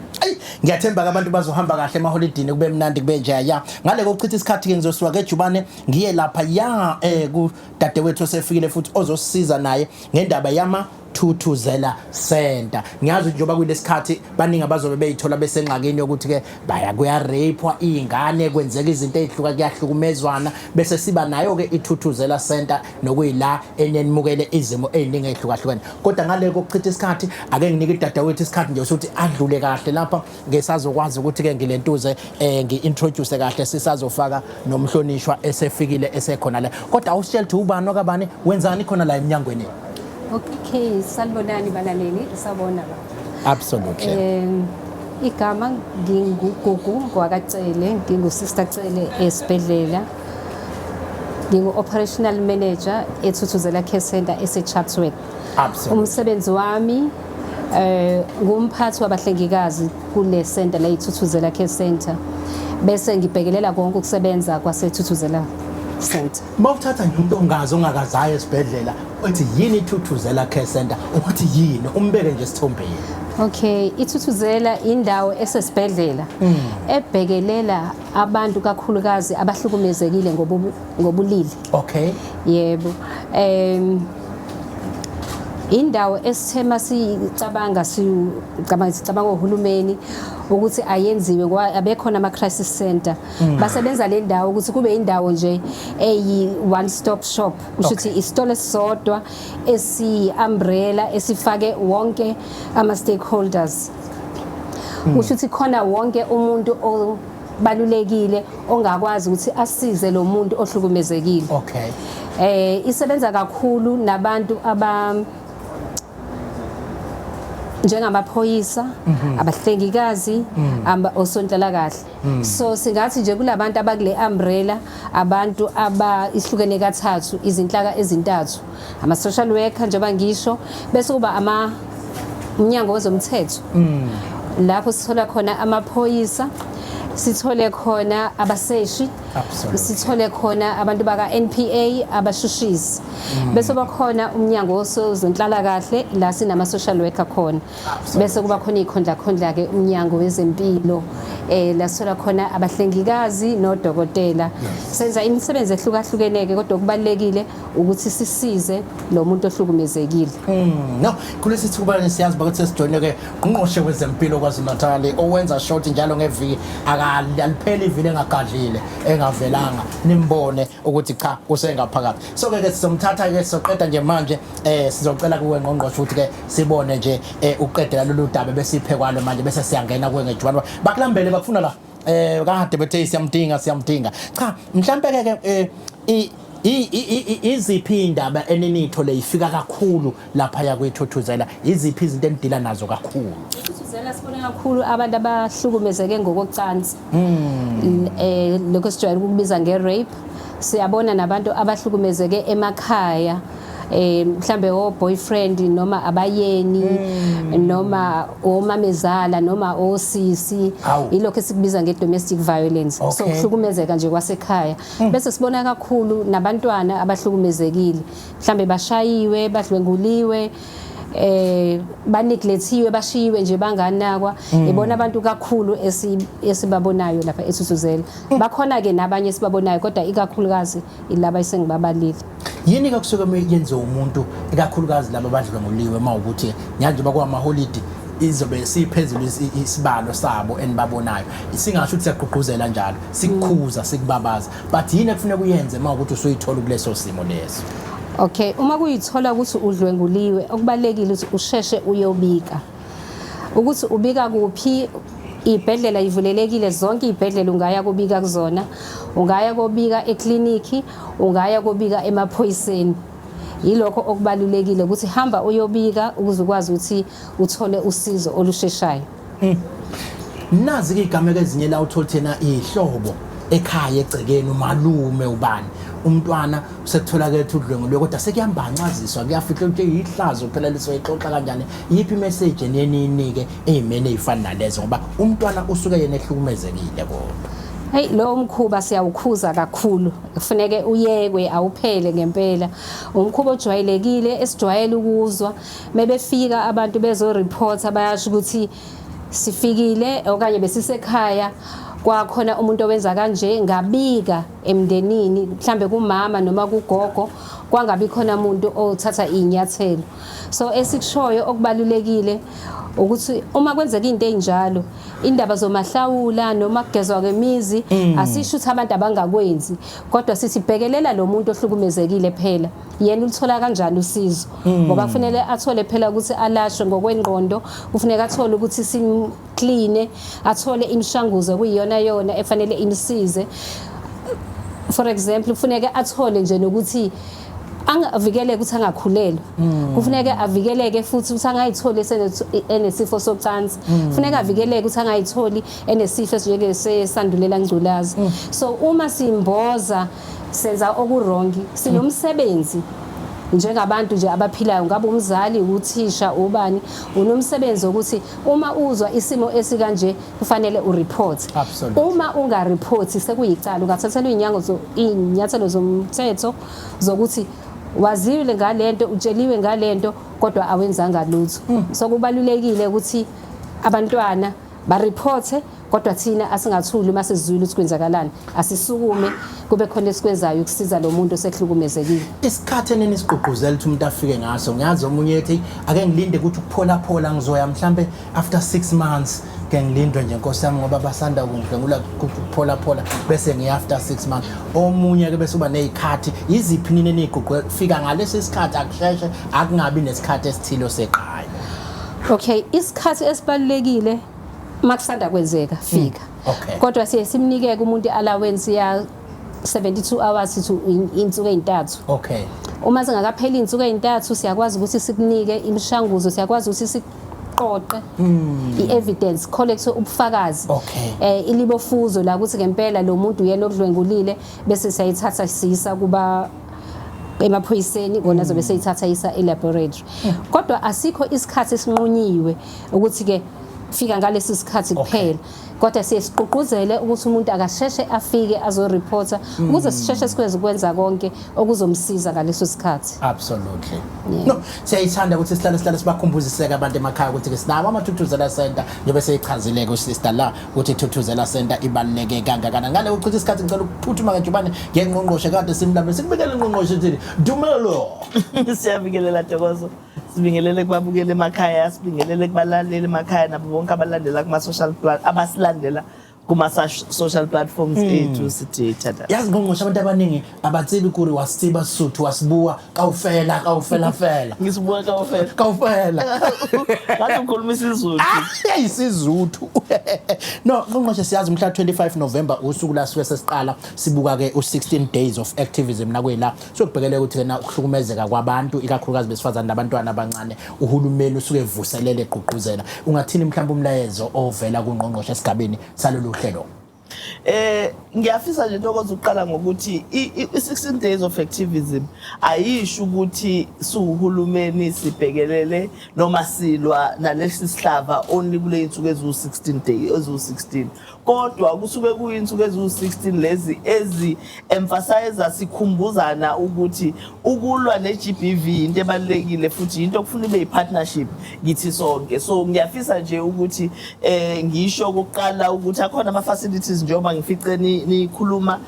Ngiyathemba ke abantu bazohamba kahle emaholidini kube mnandi kube nje ya ngale kokuchitha isikhathi ke ngizosuka ke Jubane ngiye lapha ya ku dadewethu osefikile futhi ozosisiza naye ngendaba yama Thuthuzela Center. Ngiyazi njengoba kulesikhathi baningi abazobe beyithola besenxakini yokuthi ke baya kuya rapewa izingane kwenzeka izinto ezihluka kuyahlukumezwana bese siba nayo ke iThuthuzela Center nokuyila enenimukele izimo eziningi ezihlukahlukene. Kodwa ngale kokuchitha isikhathi ake nginike idadewethu isikhathi nje ukuthi adlule kahle lapha ngesazokwazi ukuthi ke ngilentuze ngi-introduce kahle sisazofaka nomhlonishwa esefikile esekhona la. Kodwa awusitshela ukuthi ubani okabani wenzani khona la eminyangweni? Okay, sanibonani balaleli, sabona la. Absolutely. Igama nginguGugu ngwakaCele, nginguSister Cele esibhedlela. Ngingu-operational manager eThuthuzela Care Center eseChatsworth. Absolutely. Umsebenzi wami ngumphathi wabahlengikazi kule center la iThuthuzela Care Center bese ngibhekelela konke ukusebenza kwaseThuthuzela Center. Mawuthatha nje umuntu ongazi ongakazayo esibhedlela uthi yini iThuthuzela Care Center ukuthi yini umbeke nje isithombeni. Okay, iThuthuzela indawo esesibhedlela ebhekelela abantu kakhulukazi abahlukumezekile ngobulili. Okay. Yebo. Indawo esithema sicabanga uhulumeni ukuthi ayenziwe abekhona ama crisis center basebenza le ndawo ukuthi kube indawo nje eyi one stop shop ukuthi isitolo esisodwa esi umbrella esifake wonke ama stakeholders ukuthi khona wonke umuntu obalulekile ongakwazi ukuthi asize lo muntu ohlukumezekile. Okay. Isebenza kakhulu nabantu njengamaphoyisa abahlengikazi osonhlalakahle so singathi nje kulabantu abakule umbrella abantu ihlukene kathathu izinhlaka ezintathu ama social worker njengoba ngisho bese kuba umnyango wezomthetho lapho sithola khona amaphoyisa sithole khona abaseshi sithole khona abantu baka NPA abashushisi bese bakhona umnyango wezonhlala kahle la sinama social worker khona bese kuba khona ikhondla ke umnyango wezempilo la sithola khona abahlengikazi nodokotela senza imisebenzi ehlukahlukeneke kodwa kubalekile ukuthi sisize lo muntu ohlukumezekile. No kulesi thuba siyazi ukuthi sesijoyine ke ungqoshe wezempilo kwaZulu-Natal owenza short njalo ngeviki alipheli ivile engagadlile engavelanga nimbone ukuthi cha usengaphakathi so ke sizomthatha ke sizoqeda nje manje sizocela kuwe ngqongqoshe ukuthi ke sibone nje uqedela lolu daba besiphe kwalo manje bese siyangena kuwe ngejwana bakulambele bakufuna la kade bethe siyamdinga cha mhlambe ke iziphi indaba eninithole ifika kakhulu lapha yakwethuthuzela iziphi izinto enidila nazo kakhulu? Thuthuzela sibona kakhulu abantu abahlukumezeke ngokocansi lokho sijwayele ukubiza nge-rape siyabona nabantu abahlukumezeke emakhaya mhlambe boyfriend noma abayeni noma omamezala noma osisi ilokho esikubiza ngedomestic violence so kuhlukumezeka nje kwasekhaya bese sibona kakhulu nabantwana abahlukumezekile mhlambe bashayiwe badlwenguliwe baneglectiwe bashiyiwe nje banganakwa ibona abantu kakhulu esibabonayo lapha eThuthuzela bakhona ke nabanye sibabonayo kodwa ikakhulukazi ilaba isengibabalile. Yini ke kusuke yenze umuntu ikakhulukazi laba badlwenguliwe mawukuthi nje bakwa holiday izobe siphezulu isibalo sabo enibabonayo singasho ukuthi siyaqhuquzela njalo sikukhuza sikubabaza but yini ekufanele kuyenze mawukuthi usuyithola kuleso simo leso? Okay, uma kuyithola ukuthi udlwenguliwe okubalekile ukuthi usheshe uyobika ukuthi ubika kuphi ibhedlela ivulelekile zonke ibhedlela ungaya kubika kuzona ungaya kubika ekliniki ungaya kubika emaphoyiseni yilokho okubalulekile ukuthi hamba uyobika ukuze ukwazi ukuthi uthole usizo olusheshayo. Nazi ke igama ezinye la uthola thena ihlobo ekhaya egcekeni umalume ubani umntwana usekuthola ke udlwenguliwe kodwa sekuyancaziswa kuyafihla ukuthi ihlazo phela lisoyixoxa kanjani yipi message eninike ezimene ezifana nalezo ngoba umntwana usuke yena ehlukumezekile kodwa. Hey lo mkhuba siyawukhuza kakhulu kufanele uyekwe awuphele ngempela umkhuba ojwayelekile esijwayele ukuzwa mebefika abantu bezo report bayasho ukuthi sifikile okanye besisekhaya kwakhona umuntu owenza kanje ngabika emndenini mhlambe kumama noma kugogo kwangabi khona umuntu othatha inyathelo so esikushoyo okubalulekile ukuthi uma kwenzeka into enjalo indaba zomahlawula noma kugezwa kwemizi asisho ukuthi abantu abangakwenzi kodwa sithi bhekelela lo muntu ohlukumezekile phela yena ulithola kanjani usizo ngoba kufanele athole phela ukuthi alashwe ngokwengqondo kufanele athole ukuthi simclean athole imishanguzo kuyiyona yona efanele imsize for example kufanele athole nje nokuthi angavikeleke ukuthi angakhulelwa kufanele avikeleke futhi ukuthi angayitholi enesifo socansi kufanele avikeleke ukuthi angayitholi enesifo njenge sesandulela ngculazi so uma simboza senza okurongi sinomsebenzi njengabantu nje abaphilayo, ngabe umzali, uthisha, ubani, unomsebenzi ukuthi uma uzwa isimo esikanje kufanele ureport. Uma ungareport sekuyicala, ungathathelwa inyathelo zomthetho zokuthi wazile ngalento, utsheliwe ngalento kodwa awenzanga lutho. So kubalulekile ukuthi abantwana bareporte kodwa thina asingathuli mase sizwile ukuthi kwenzakalani, asisukume kube khona esikwenzayo ukusiza lo muntu osehlukumezekile. Isikhathi enini isigqugquzela ukuthi umuntu afike ngaso, ngiyazi omunye ethi ake ngilinde ukuthi ukuphola ngizoya mhlambe after 6 months ke ngilindwe nje Nkosi yami ngoba basanda kungidlengula ukuphola bese ngiya after 6 months. Omunye ke bese uba nezikhathi, yiziphi nini eniguqwe fika ngalesi sikhathi akusheshe akungabi nesikhathi esithilo seqhayo. Okay, isikhathi esibalulekile makusanda kwenzeka fika. Kodwa siye simnike umuntu allowance ya 72 hours to insuku ezintathu. Okay. Uma singakapheli insuku ezintathu siyakwazi ukuthi sikunike imishanguzo, siyakwazi ukuthi siqoqe i-evidence, collect ubufakazi. Ilibofuzo la ukuthi ngempela lo muntu uyena okudlwengulile bese siyayithatha siyisa kuba emaphoyiseni kona zobe seyithatha isa e-laboratory. Kodwa asikho isikhathi esinqunyiwe ukuthi ke fika ngalesi sikhathi kuphela, kodwa siyesiqhuquzele ukuthi umuntu akasheshe afike azoreporta ukuze sisheshe sikwenze ukwenza konke okuzomsiza ngaleso sikhathi. Absolutely. No, siyayithanda ukuthi sihlale sibakhumbuziseke abantu emakhaya ukuthi ke sinabo ama-Thuthuzela Center njengoba seyichazile ku-sister la ukuthi i-Thuthuzela Center ibaluleke kangakanani. Ngale uchitha isikhathi ngicela ukuphuthuma kanjubane ngengqongqoshe kade simlambe sikubekele ingqongqoshe ethi Dumelo. Siyabingelela Thokozo. Sibingelele kubabukele emakhaya, sibingelele kubalaleli emakhaya nabo bonke abalandela kuma-social abasilandela kuma-social platforms ethu sithi thada. Yazi ngqongqoshe abantu abaningi abatsibi kuri wasiba Sotho wasibuwa kawufela. Ngisibuka kawufela. Ngathi ukhuluma isiZulu. Isizulu. No, ngqongqoshe siyazi umhla 25 November usuku la sesiqala sibuka ke u16 days of activism nakwela. Sokubhekelela ukuthi na ukuhlukumezeka kwabantu ikakhulukazi besifazana nabantwana abancane uhulumeni usuke evuselele egqugquzela. Ungathini mhlawumbe umlayezo ovela kungqongqoshe esigabeni salolu hlelo? Ngiyafisa nje Thokozo uqala ngokuthi i-16 days of activism ayisho ukuthi suhulumeni sibhekelele noma silwa nalesi sihlava only kule insuku ezu-16 days ezu-16, kodwa kusuke kuyinsuku ezu-16 lezi ezi-emphasize sikhumbuzana ukuthi ukulwa ne-GBV into ebalulekile futhi into okufuna ibe yi-partnership kithi sonke. So ngiyafisa nje ukuthi ngisho kokuqala ukuthi akhona ama-facilities njengoba ngifice nikhuluma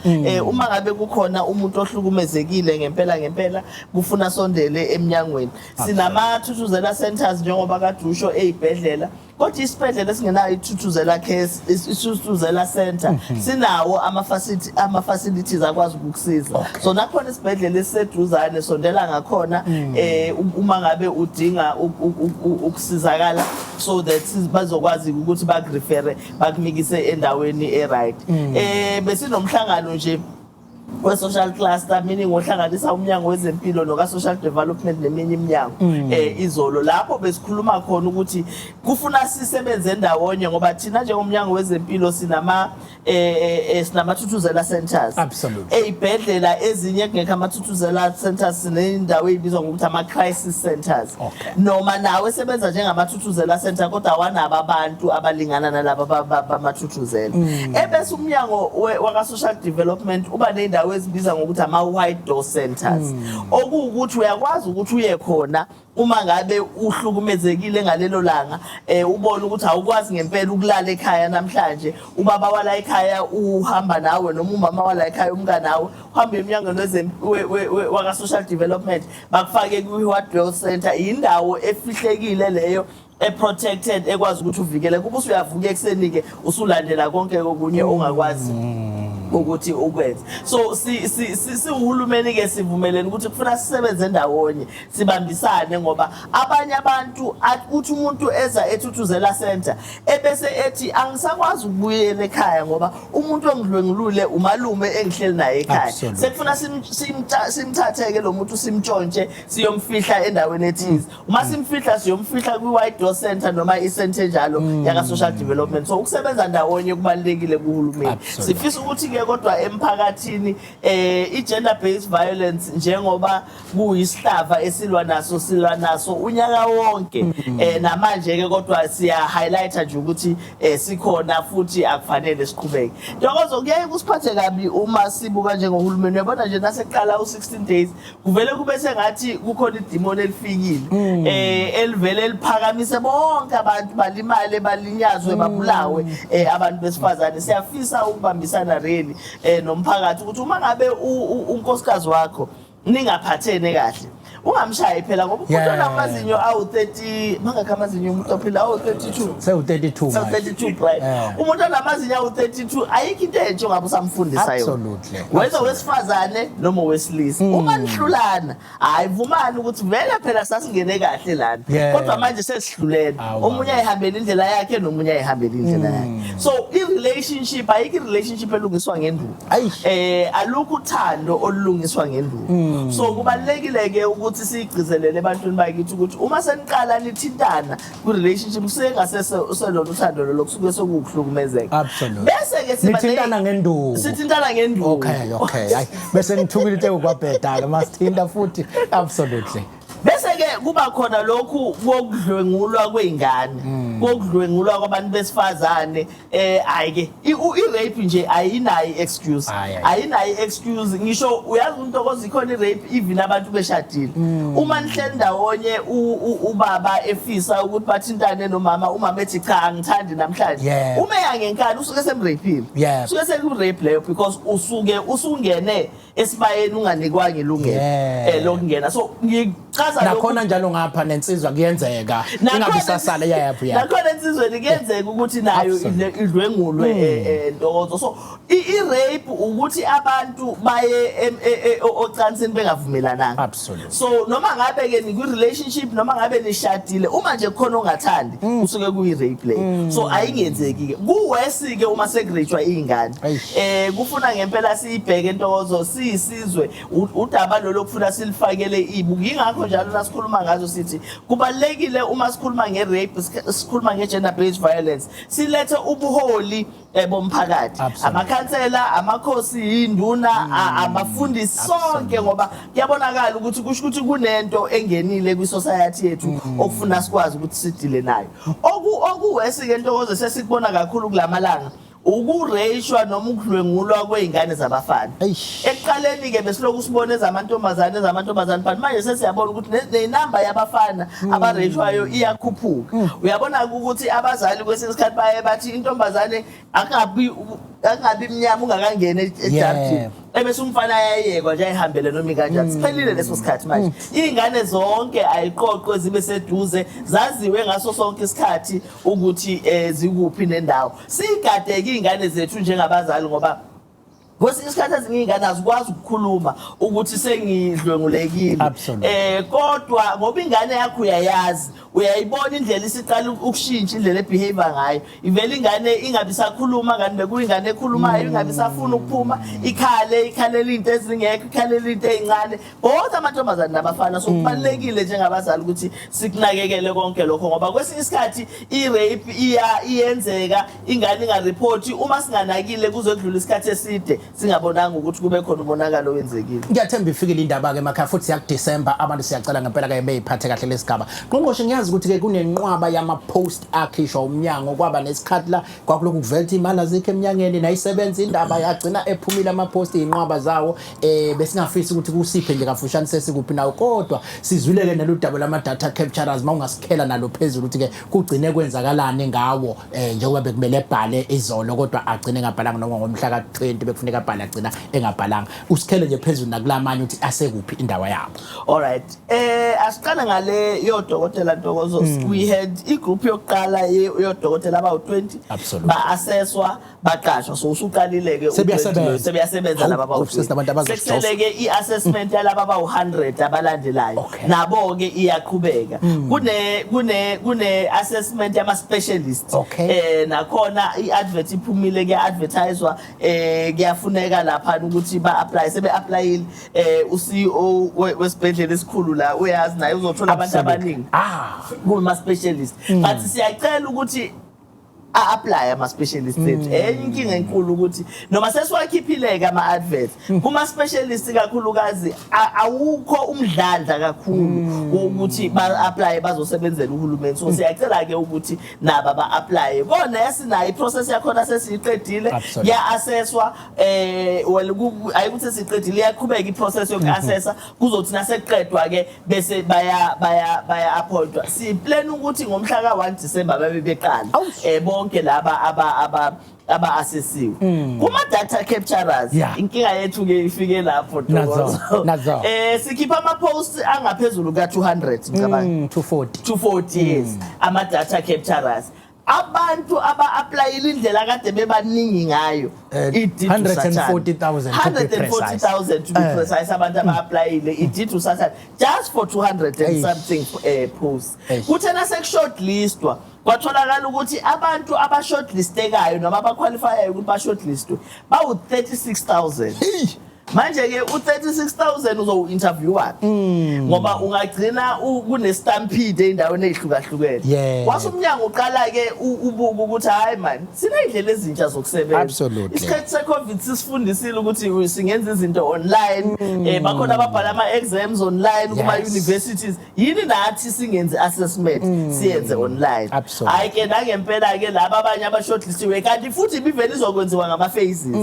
uma ngabe kukhona umuntu ohlukumezekile ngempela kufuna sondele eminyangweni. Sinama-Thuthuzela Centers njengoba kade usho ey'bhedlela, kodwa isibhedlela singenayo i-Thuthuzela case, i-Thuthuzela Center sinawo ama-facilities akwazi ukukusiza. So nakhona isibhedlela esiseduzane sondela ngakhona uma ngabe udinga ukusizakala so that bazokwazi ukuthi bakurefere bakunikise endaweni e-right. Besinomhlangano nje we-social cluster, meaning ohlanganisa umnyango wezempilo noka-social development neminye iminyango izolo, lapho besikhuluma khona ukuthi kufuna sisebenze ndawonye ngoba thina njengomnyango wezempilo sinama-Thuthuzela Centers. Ey'bhedlela ezinye kungekho ama-Thuthuzela Centers siney'ndawo ey'bizwa ngokuthi ama-crisis centers. Noma nawe esebenza njengama-Thuthuzela Center kodwa awanabo abantu abalingana nalaba bama-Thuthuzela. Ebese umnyango waka-social development uba ney'ndawo ezibiza ngokuthi ama-white door centers, okuwukuthi uyakwazi ukuthi uye khona uma ngabe uhlukumezekile ngalelo langa, ubone ukuthi awukwazi ngempela ukulala ekhaya namhlanje, ubaba wala ekhaya uhamba nawe noma umama wala ekhaya umka nawe, uhambe emnyangweni waka-social development bakufake kwi-white door center. Indawo efihlekile leyo protected ekwazi ukuthi uvikele kuba usuyavuka ekuseni-ke usulandela konke okunye ongakwazi ukuthi ukwenze. So siwuhulumeni-ke sivumelene ukuthi kufuna sisebenze ndawonye sibambisane ngoba abanye abantu uthi umuntu eza eThuthuzela Center ebese ethi angisakwazi ukubuyela ekhaya ngoba umuntu ongidlwengulule umalume engihleli naye ekhaya. Sekufuna simthathe-ke lo muntu simtshontshe siyomfihla endaweni ethize. Uma simfihla siyomfihla kwi-white door center noma i-center njalo yaka-social development. So ukusebenza ndawonye kubalulekile kuhulumeni. Sifisa ukuthi-ke ke kodwa emphakathini i-gender based violence njengoba kuyisihlava esilwa naso unyaka wonke namanje ke kodwa siya highlighter nje ukuthi sikhona futhi akufanele siqhubeke. Ntokozo kuyaye kusiphathe kabi uma sibuka njengohulumeni uyabona nje naseqala u16 days kuvele kube sengathi kukhona idemon elifikile elivele liphakamise bonke abantu balimale balinyazwe babulawe abantu besifazane. Siyafisa ukubambisana really nomphakathi ukuthi uma ngabe unkosikazi wakho ningaphathene kahle ungamshayi phela ngoba umuntu onamazinyo awu30 mangakho amazinyo umuntu ophila awu32 sewu32 right umuntu onamazinyo awu32 ayikho into entsha ngabe usamfundisa yona absolutely wena wesifazane noma wesilisa uma nihlulana ayivumani ukuthi vele phela sasingene kahle lana kodwa manje sesihlulene omunye ayihambela indlela yakhe nomunye ayihambela indlela yakhe. So i-relationship ayikho i-relationship elungiswa ngenduku alukho uthando olungiswa ngenduku. So kubalekile ke ukuthi sigcizelele ebantwini bakithi ukuthi uma seniqala nithintana ku-relationship kusuke ngaseselona uthando lo kusuke sokuhlukumezeka. Bese ke sithintana ngenduku. Okay hayi bese ngithukile into kwabheda ke masithinta futhi absolutely. Bese ke kuba khona lokhu kokudlwengulwa kweingane kokudlwengulwa kwabantu besifazane ayike i-rape nje ayinayo excuse ngisho uyazi Ntokozo ikhona i-rape even abantu beshadile uma nihleli ndawonye ubaba efisa ukuthi bathintane nomama umama ethi cha angithandi namhlanje uma yangenkani usuke semrapile usuke sekurape leyo because usungene esibayeni unganikwanga ilungelo lokungena. So ngichaza nakhona njalo ngapha nensizwa kuyenzeka ingabisasala yapho nakhona insizweni kuyenzeka ukuthi nayo idlwengulwe Ntokozo. So i-rape ukuthi abantu baye ocansini bengavumelananga. Absolutely. So noma ngabe ke niku-relationship noma ngabe nishadile uma nje khona ongathandi usuke kuyi-rape leyo. So ayingenzeki ke kuwesi ke uma sekurejwa iy'ngane kufuna ngempela siyibheke Ntokozo siyisizwe udaba lolo kufuna silifakele ibuku. Yingakho njalo nasikhuluma ngazo sithi kubalekile uma sikhuluma nge-rape sikhuluma nge-gender based violence silethe ubuholi bomphakathi amakhansela amakhosi induna abafundisi sonke ngoba kuyabonakala ukuthi kusho ukuthi kunento engenile kwi-society yethu okufuna sikwazi ukuthi sidile nayo. Okuwesi ke Ntokozo sesikubona kakhulu kulamalanga ukureyishwa noma ukudlwengulwa kweingane zabafana. Ekuqaleni ke besiloku sibone ezamantombazane but manje sesiyabona ukuthi nenamba yabafana abareyishwayo iyakhuphuka. Uyabona ukuthi abazali kwesinye isikhathi baye bathi intombazane akungabi mnyama ungakangena ejardini ebese umfana ayayekwa nje ayihambele noma kanjani. Siphelile leso sikhathi manje izingane zonke ayiqoqwe zibe seduze zaziwe ngaso sonke isikhathi ukuthi zikuphi nendawo. Sigadeke izingane zethu njengabazali ngoba kwesinye isikhathi ezingane azikwazi ukukhuluma ukuthi sengidlwengulekile kodwa ngoba ingane yakho uyayazi uyayibona indlela isiqala ukushintsha indlela ebehavior ngayo ivele ingane ingabisakhuluma kanti bekuyingane ekhulumayo ingabisafuna ukuphuma ikhalela into ezingekho ikhalela into ezincane both amantombazane nabafana. So kubalekile njengabazali ukuthi sikunakekele konke lokho ngoba kwesinye isikhathi i-rape iyenzeka ingane ingareport uma singanakile kuzodlula isikhathi eside singabonanga ukuthi kube khona umonakalo wenzekile. Ngiyathemba ifikile indaba ke emakhaya futhi siyakuDecember abantu siyacela ngempela ke beyiphathe kahle lesigaba. Qongqoshe ngiyazi ukuthi ke kunenqwaba yama post akhishwa umnyango kwaba nesikhathi la kwakulokhu kuvelta imali azikho eminyangeni nayisebenza indaba yagcina ephumile ama post inqwaba zawo besingafisi ukuthi kusiphe nje kafushane sesikuphi nawo kodwa sizwileke neludaba lama data capturers mawungasikhela nalo phezulu ukuthi ke kugcine kwenzakalani ngawo njengoba bekumele ebhale izolo kodwa agcine ngabhalanga noma ngomhla ka20 bekufuneka abhale agcina engabhalanga. Usikhele nje phezulu nakulamanye ukuthi asekuphi indawo yabo. All right. Asiqala ngale yodokotela Ntokozo. We had igroup yokuqala yodokotela abawu20 ba-assesswa baqashwa. So usuqalile ke sebeyasebenza laba abawu20. Sekuseleke i-assessment yalaba abawu100 abalandelayo. Nabo ke iyaqhubeka. Kune assessment yama specialists. Nakhona i-advert iphumile ke advertisewa kuyafuneka lapha ukuthi ba-apply sebe-applyile u-CEO wesibhedlela esikhulu la uyazi naye uzothola abantu abaningi kuma specialist but siyacela ukuthi a-apply ama-specialists ethu enye inkinga enkulu ukuthi noma sesiwakhiphile-ke ama-adverts kuma-specialist kakhulukazi awukho umdlandla kakhulu wokuthi ba-apply bazosebenzela uhulumeni so siyacela-ke ukuthi nabo ba-apply kona yasinayo iprocess yakhona sesiyiqedile ya-assesswa ayikuthi sesiyiqedile iyaqhubeka iprocess yoku-assessa kuzothi naseqedwa-ke bese baya-appointwa siplan ukuthi ngomhla ka-1 December babe beqala bonke laba aba-assessiwe kuma-data capturers inkinga yethu-ke ifike lapho nazo sikhipha ama-post angaphezulu ka-200 ngicabanga 240 yes ama-data capturers abantu aba-applyile indlela kade bebaningi ngayo 140,000 to be precise abantu aba-applyile idid usathana just for 200 and something posts kuthena sekushortlistwa kwatholakala ukuthi abantu abashortlistekayo noma abaqualifyayo ukuthi bashortlistwe bawu-36,000 manje-ke u-36,000 uzowu-interviewa ngoba ungagcina kune-stampede ey'ndaweni ey'hlukahlukene kwase umnyango uqala-ke ubuka ukuthi hhayi mani siney'ndlela ezintsha zokusebenza isikhathi se-COVID sisifundisile ukuthi singenza izinto online bakhona ababhala ama-exams online kuma-universities yini nathi singenzi assessment siyenze online hhayi-ke nangempela-ke laba abanye abashortlistiwe kanti futhi ibivele izokwenziwa ngama-phases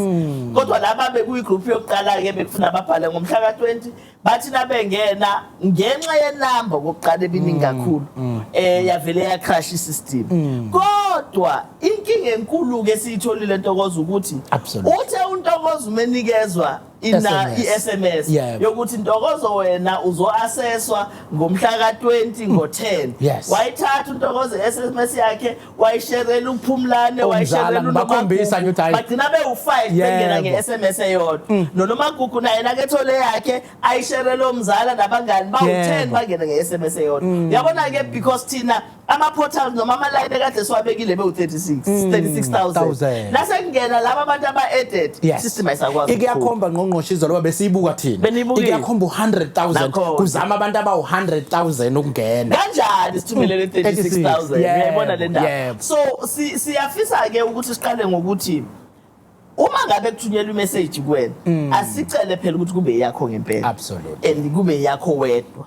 kodwa laba bekuyigroup yokuqala ke bekufuna babhale ngomhla ka-20 bathi nabengena ngenxa yenamba kokuqala ebiningi kakhulu yavele yacrash isystem kodwa inkinga enkulu-ke esiyitholile Ntokozo ukuthi uthe uNtokozo umenikezwa i-SMS yokuthi Ntokozo wena uzo-assesswa ngomhla ka-20 ngo-10 wayithatha uNtokozo i-SMS yakhe wayisherela uPhumlane wayisherela bakhombisa nje ukuthi bagcina bewu5 bengena nge-SMS eyodwa noNomagugu naye nakethole yakhe ayisherela umzala nabangani bawu10 bangena nge-SMS eyodwa yabona-ke because thina ama-portals noma ama-line ekade siwabekile bewu-36,000 nasekungena laba abantu aba-added system ayisakwazi ikuyakhomba ngqongqoshe izolo ngoba besiyibuka thina ikuyakhomba 100,000 kuzama abantu abawu-100,000 ukungena kanjani sithumelele 36,000 uyayibona le ndaba so siyafisa-ke ukuthi siqale ngokuthi uma ngabe kuthunyelwa imessage kuwena asicele phela ukuthi kube yakho ngempela and kube yakho wedwa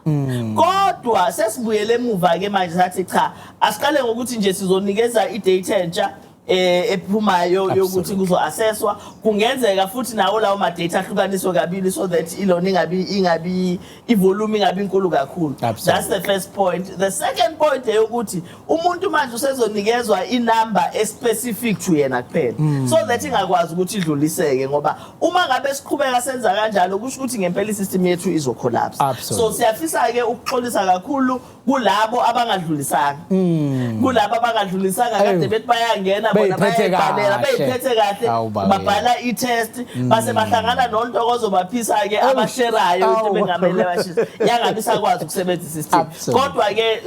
kodwa sesibuyele emuva-ke manje sathi cha asiqale ngokuthi nje sizonikeza idata entsha ephumayo yokuthi kuzo-assesswa kungenzeka futhi nawo lawo ma-data ahlukaniswe kabili so that ilona ingabi ivolume ingabi inkulu kakhulu that's the first point the second point eyokuthi umuntu manje usezonikezwa inamba especific to yena kuphela so that ingakwazi ukuthi idluliseke ngoba uma ngabe siqhubeka senza kanjalo kusho ukuthi ngempela isystem yethu izocollapse so siyafisa-ke ukuxolisa kakhulu kulabo abangadlulisanga kade bethi bayangena beyiphethe kahle babhala i-test base bahlangana noNtokozo baphisa-ke abasherayo into bengamele bashisa yangabi sakwazi ukusebenzisa isystem kodwa-ke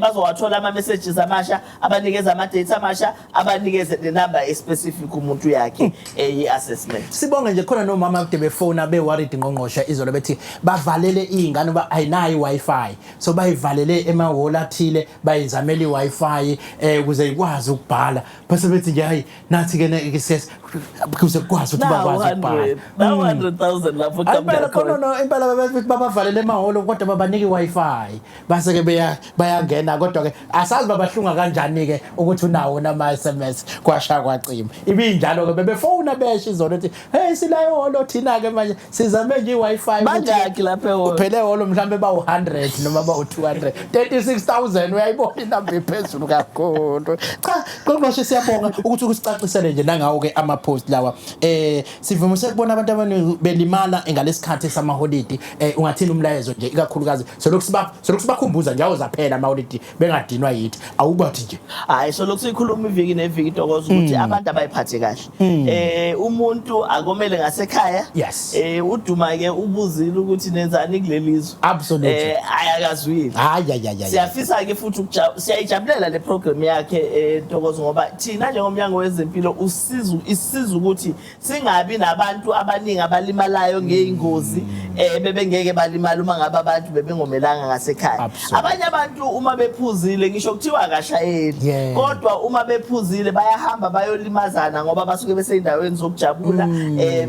bazowathola ama-messages amasha abanikeza ama-data amasha abanikeze nenamba especific umuntu yakhe i-assessment sibonge nje khona nomama kude befona be-worried ngqongqoshe izolo bethi bavalele iy'ngane uba ayinayo i-Wi-Fi so bayivalele emahholo athile bayizamele i-Wi-Fi ukuze ikwazi ukubhala bese bethi nje hayi nathi-ke kuze kukwazi ukuthi bakwazi ukubhala 100,000 lapho impela babavalele emahholo kodwa babanike i-Wi-Fi base-ke bayangena kodwa-ke asazi babahlunga kanjani-ke ukuthi unawo nama-SMS kwasha kwacima ibinjalo-ke bebefona besho izolo ukuthi hey sila ehholo thina-ke manje sizame nje i-Wi-Fi banjaki lapha ehholo uphele ehholo mhlawumbe bawu-100 noma bawu-200 36,000 uyayibona inamba ephezulu kakhulu cha ngqongqoshe siyabonga ukuthi ukusicacisele nje nangawo-ke ama-post lawa sivumise ukubona abantu abaningi belimala ngalesikhathi samaholidi ungathini umlayezo nje ikakhulukazi solokhu sibakhumbuza njawo zaphela amaholidi bengadinwa yithi awubathi nje hayi solokhu sikhuluma iviki neviki Ntokozo ukuthi abantu abayiphathe kahle umuntu akomele ngasekhaya uduma-ke ubuzile ukuthi nenzani kulelizwe ayakazwile siyafisa-ke futhi siyayijabulela le program yakhe Ntokozo ngoba ngoba thina njengomnyango wezempilo isiza ukuthi singabi nabantu abaningi abalimalayo ngeingozi bebengeke balimala uma ngabe abantu bebengomelanga ngasekhaya. Abanye abantu uma bephuzile ngisho kuthiwa akashayeli kodwa uma bephuzile bayahamba bayolimazana ngoba basuke beseyindaweni zokujabula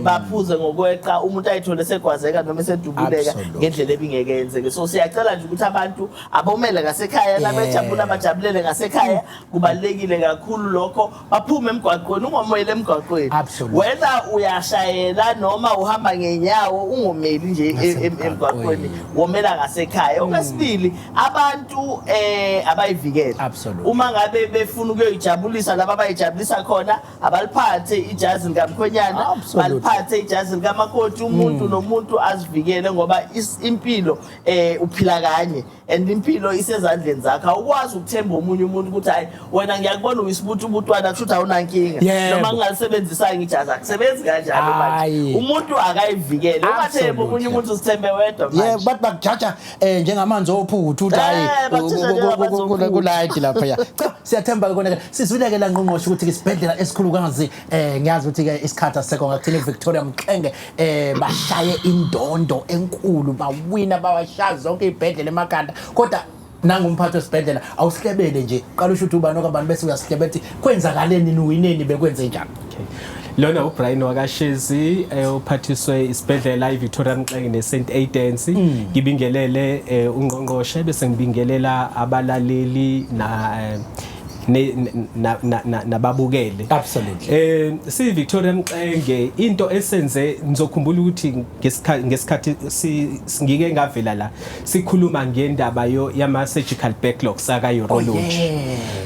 baphuze ngokweqa umuntu ayithole segwazeka noma esedubuleka ngendlela ebingeke yenzeke. So siyacela nje ukuthi abantu abomele ngasekhaya nabejabula bajabulele ngasekhaya. Kubalekile kakhulu lokho baphume emgwaqweni ungomoyela emgwaqweni whether uyashayela noma uhamba ngenyawo ungomeli nje emgwaqweni womela ngasekhaya. Okwesibili abantu abayivikele uma ngabe befuna ukuyijabulisa laba abayijabulisa khona abaliphathe ijazi likamkhwenyana baliphathe ijazi likamakoti umuntu nomuntu azivikele ngoba impilo uphila kanye and impilo isezandleni zakho. Awukwazi ukuthemba umunye umuntu ukuthi hayi wena ngiyakubona uyisibutubutwana kusho ukuthi awunankinga noma ngalisebenzisa ngijazi akusebenzi kanjalo manje umuntu akayivikele ungathemba umunye umuntu usithembe wedwa manje bathi bakujaja njengamanzi ophuthu uthi hayi kulayidi lapha ya cha siyathemba konke sizwileke la ngqongqosho ukuthi isibhedlela esikhulu kangazi ngiyazi ukuthi ke isikhatha seko ngakuthini Victoria Mxenge bashaye indondo enkulu bawina bawashaya zonke ibhedlela emakhanda kodwa nangumphathi wesibhedlela awusihlebele nje qala usho ukuthi ubani okabani bese uyasihlebela ukuthi kwenzakaleni niwineni bekwenze njani. Lona uBrian wakashezi uphathiswe isibhedlela iVictoria Mxenge neSt Aidan's ngibingelele ungqongqoshe bese ngibingelela abalaleli nababukele. Absolutely. Si Victoria Mxenge into esenze ngizokhumbula ukuthi ngesikhathi ngike ngavela la sikhuluma ngendaba yama surgical backlogs aka urology.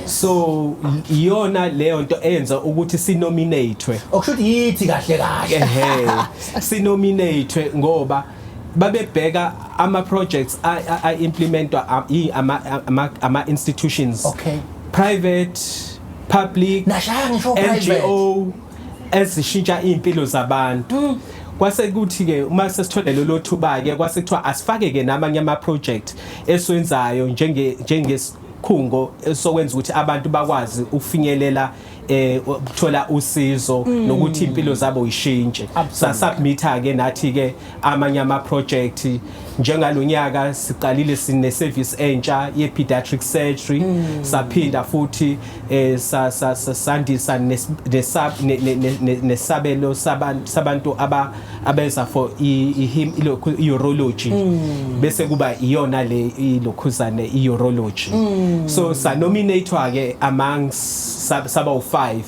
So iyona leyo nto enza ukuthi sinominatwe. Okusho yithi kahle sinominatwe ngoba babebheka ama projects I implementwa ama institutions. Private, public, NGO ezishintsha impilo zabantu. Kwase kuthi ke uma sesithole lo thuba ke kwase kuthiwa asifake ke namanye ama project eswenzayo njengesikhungo esokwenza ukuthi abantu bakwazi ukufinyelela ukuthola usizo nokuthi impilo zabo ishintshe. Sasubmitha ke nathi ke amanye ama project njengalonyaka siqalile sine service entsha ye pediatric surgery saphinda futhi sandisa nesabelo sabantu abeza for urology bese kuba iyona le ilokhuzane urology. So sa nominate ke among saba u5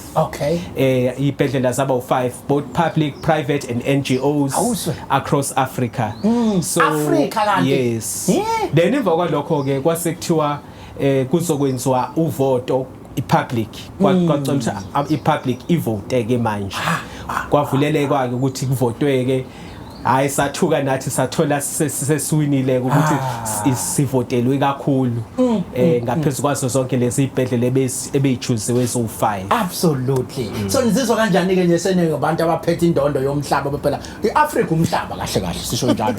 ibhedlela zaba u5 both public, private and NGOs across Africa. So yes. Then emva kwalokho ke kwasekuthiwa kuzokwenziwa uvoto ipublic kwacela ipublic ivote ke manje kwavuleleka ke ukuthi kuvotwe ke hayi sathuka nathi sathola sesiwinile ukuthi sivotelwe kakhulu ngaphezulu kwazo zonke lezi ibhedlela ebeyichuziwe so5. Absolutely. So nizizwa kanjani ke nje sene ngabantu abaphethe indondo yomhlaba phela iAfrica umhlaba kahle sisho njalo.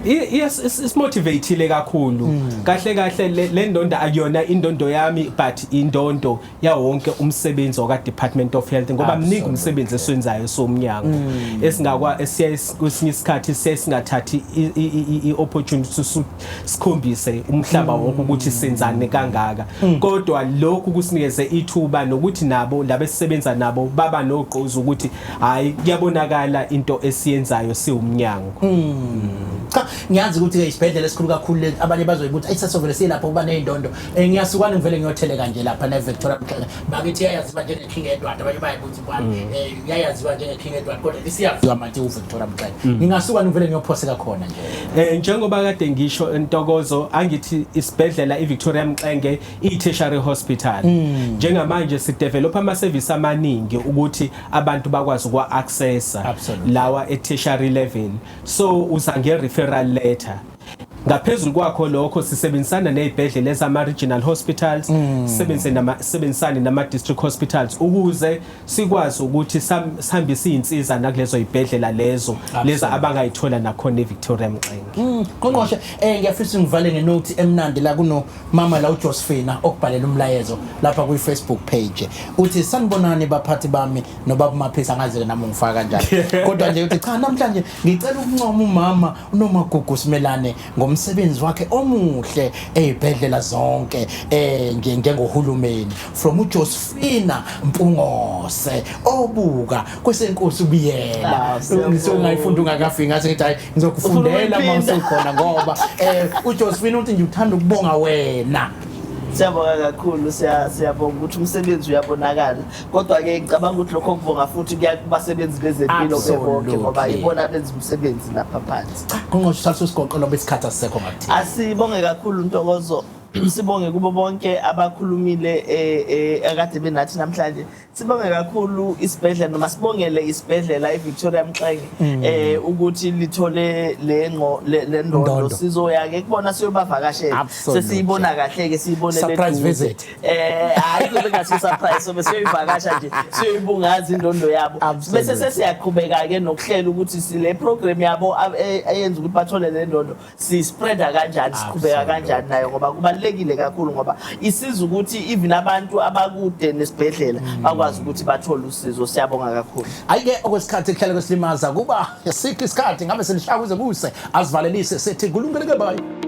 Yes, it's motivated kakhulu. Kahle le ndondo akuyona indondo yami but indondo ya wonke umsebenzi oka Department of Health ngoba mningi umsebenzi eswenzayo somnyango esingakwa kwesinye isikhathi sesingathathi iopportunity sikhombise umhlaba wonke ukuthi senzane kangaka kodwa lokhu kusinikeze ithuba nokuthi nabo labesebenza nabo baba nogqozi ukuthi hayi kuyabonakala into esiyenzayo siwumnyango. Cha ngiyazi ukuthi ke isibhedlela esikhulu kakhulu abanye bazoyibuthi ayisasovele silapho kuba nezindondo ngiyasukwana ngivele ngiyotheleka kanje lapha neVictoria Mxenge bakithi yayaziwa njengeKing Edward abanye bayibuthi bani yayaziwa njengeKing Edward kodwa isiyaziwa manje uVictoria Mxenge ngingasuka ngivele ngiyophoseka khona nje njengoba kade ngisho Ntokozo angithi isibhedlela iVictoria Mxenge i-tertiary hospital njengamanje si develop ama service amaningi ukuthi abantu bakwazi ukwa accessa lawa e tertiary level. So uza nge referral letter Ngaphezulu kwakho lokho sisebenzisana nezibhedlela ezama regional hospitals, sisebenzisana nama district hospitals ukuze sikwazi ukuthi sihambise izinsiza nakulezo izibhedlela lezo abangayithola nakhona eVictoria Mxenge. Qongqoshe ngiyafisa ngivale ngenote emnandi la kuno mama la uJosephina okubhalela umlayezo lapha ku Facebook page. Uthi sanibonani baphathi bami nobaba Maphisa ngaze nami ngifaka kanjani. Kodwa nje uthi cha namhlanje ngicela ukuncoma umama uNomagugu Simelane ngomsebenzi wakhe omuhle ezibhedlela zonke njengohulumeni from uJosephina Mpungose obuka kwesenkosi ubiyela. Ngizongayifunda ungakafiki ngathi ngithi hayi ngizokufundela mawusekhona ngoba uJosephina uthi nje uthanda ukubonga wena. Siyabonga kakhulu siyabonga ukuthi umsebenzi uyabonakala kodwa ke ngicabanga ukuthi lokho kubonga futhi kuyakubasebenzi bezempilo bonke ngoba ibona benza umsebenzi lapha phansi. Qongqoshe saliso sigoqelo besikhathi asisekho ngakuthini. Asibonge kakhulu Ntokozo. Sibonge kubo bonke abakhulumile akade benathi namhlanje. Sibonge kakhulu isibhedlela noma sibongele isibhedlela eVictoria Mxenge ukuthi lithole le ndondo sizoya ke kubona siyobavakashela sesiyibona kahle ke siyibonele surprise visit hayi kube ngathi surprise sobe siyivakasha nje siyoyibungaza indondo yabo bese sesiyaqhubeka ke nokuhlela ukuthi sile program yabo ayenza ukuthi bathole le ndondo si spreader kanjani siqhubeka kanjani nayo ngoba kubalekile kakhulu ngoba isiza ukuthi even abantu abakude nesibhedlela bakwazi ukuthi bathole usizo. Siyabonga kakhulu. Ayike okwesikhathi kuhlala kwesilimaza kuba yasikho isikhathi ngabe selishaya kuze kuse asivalelise sethi kulungele ke bye.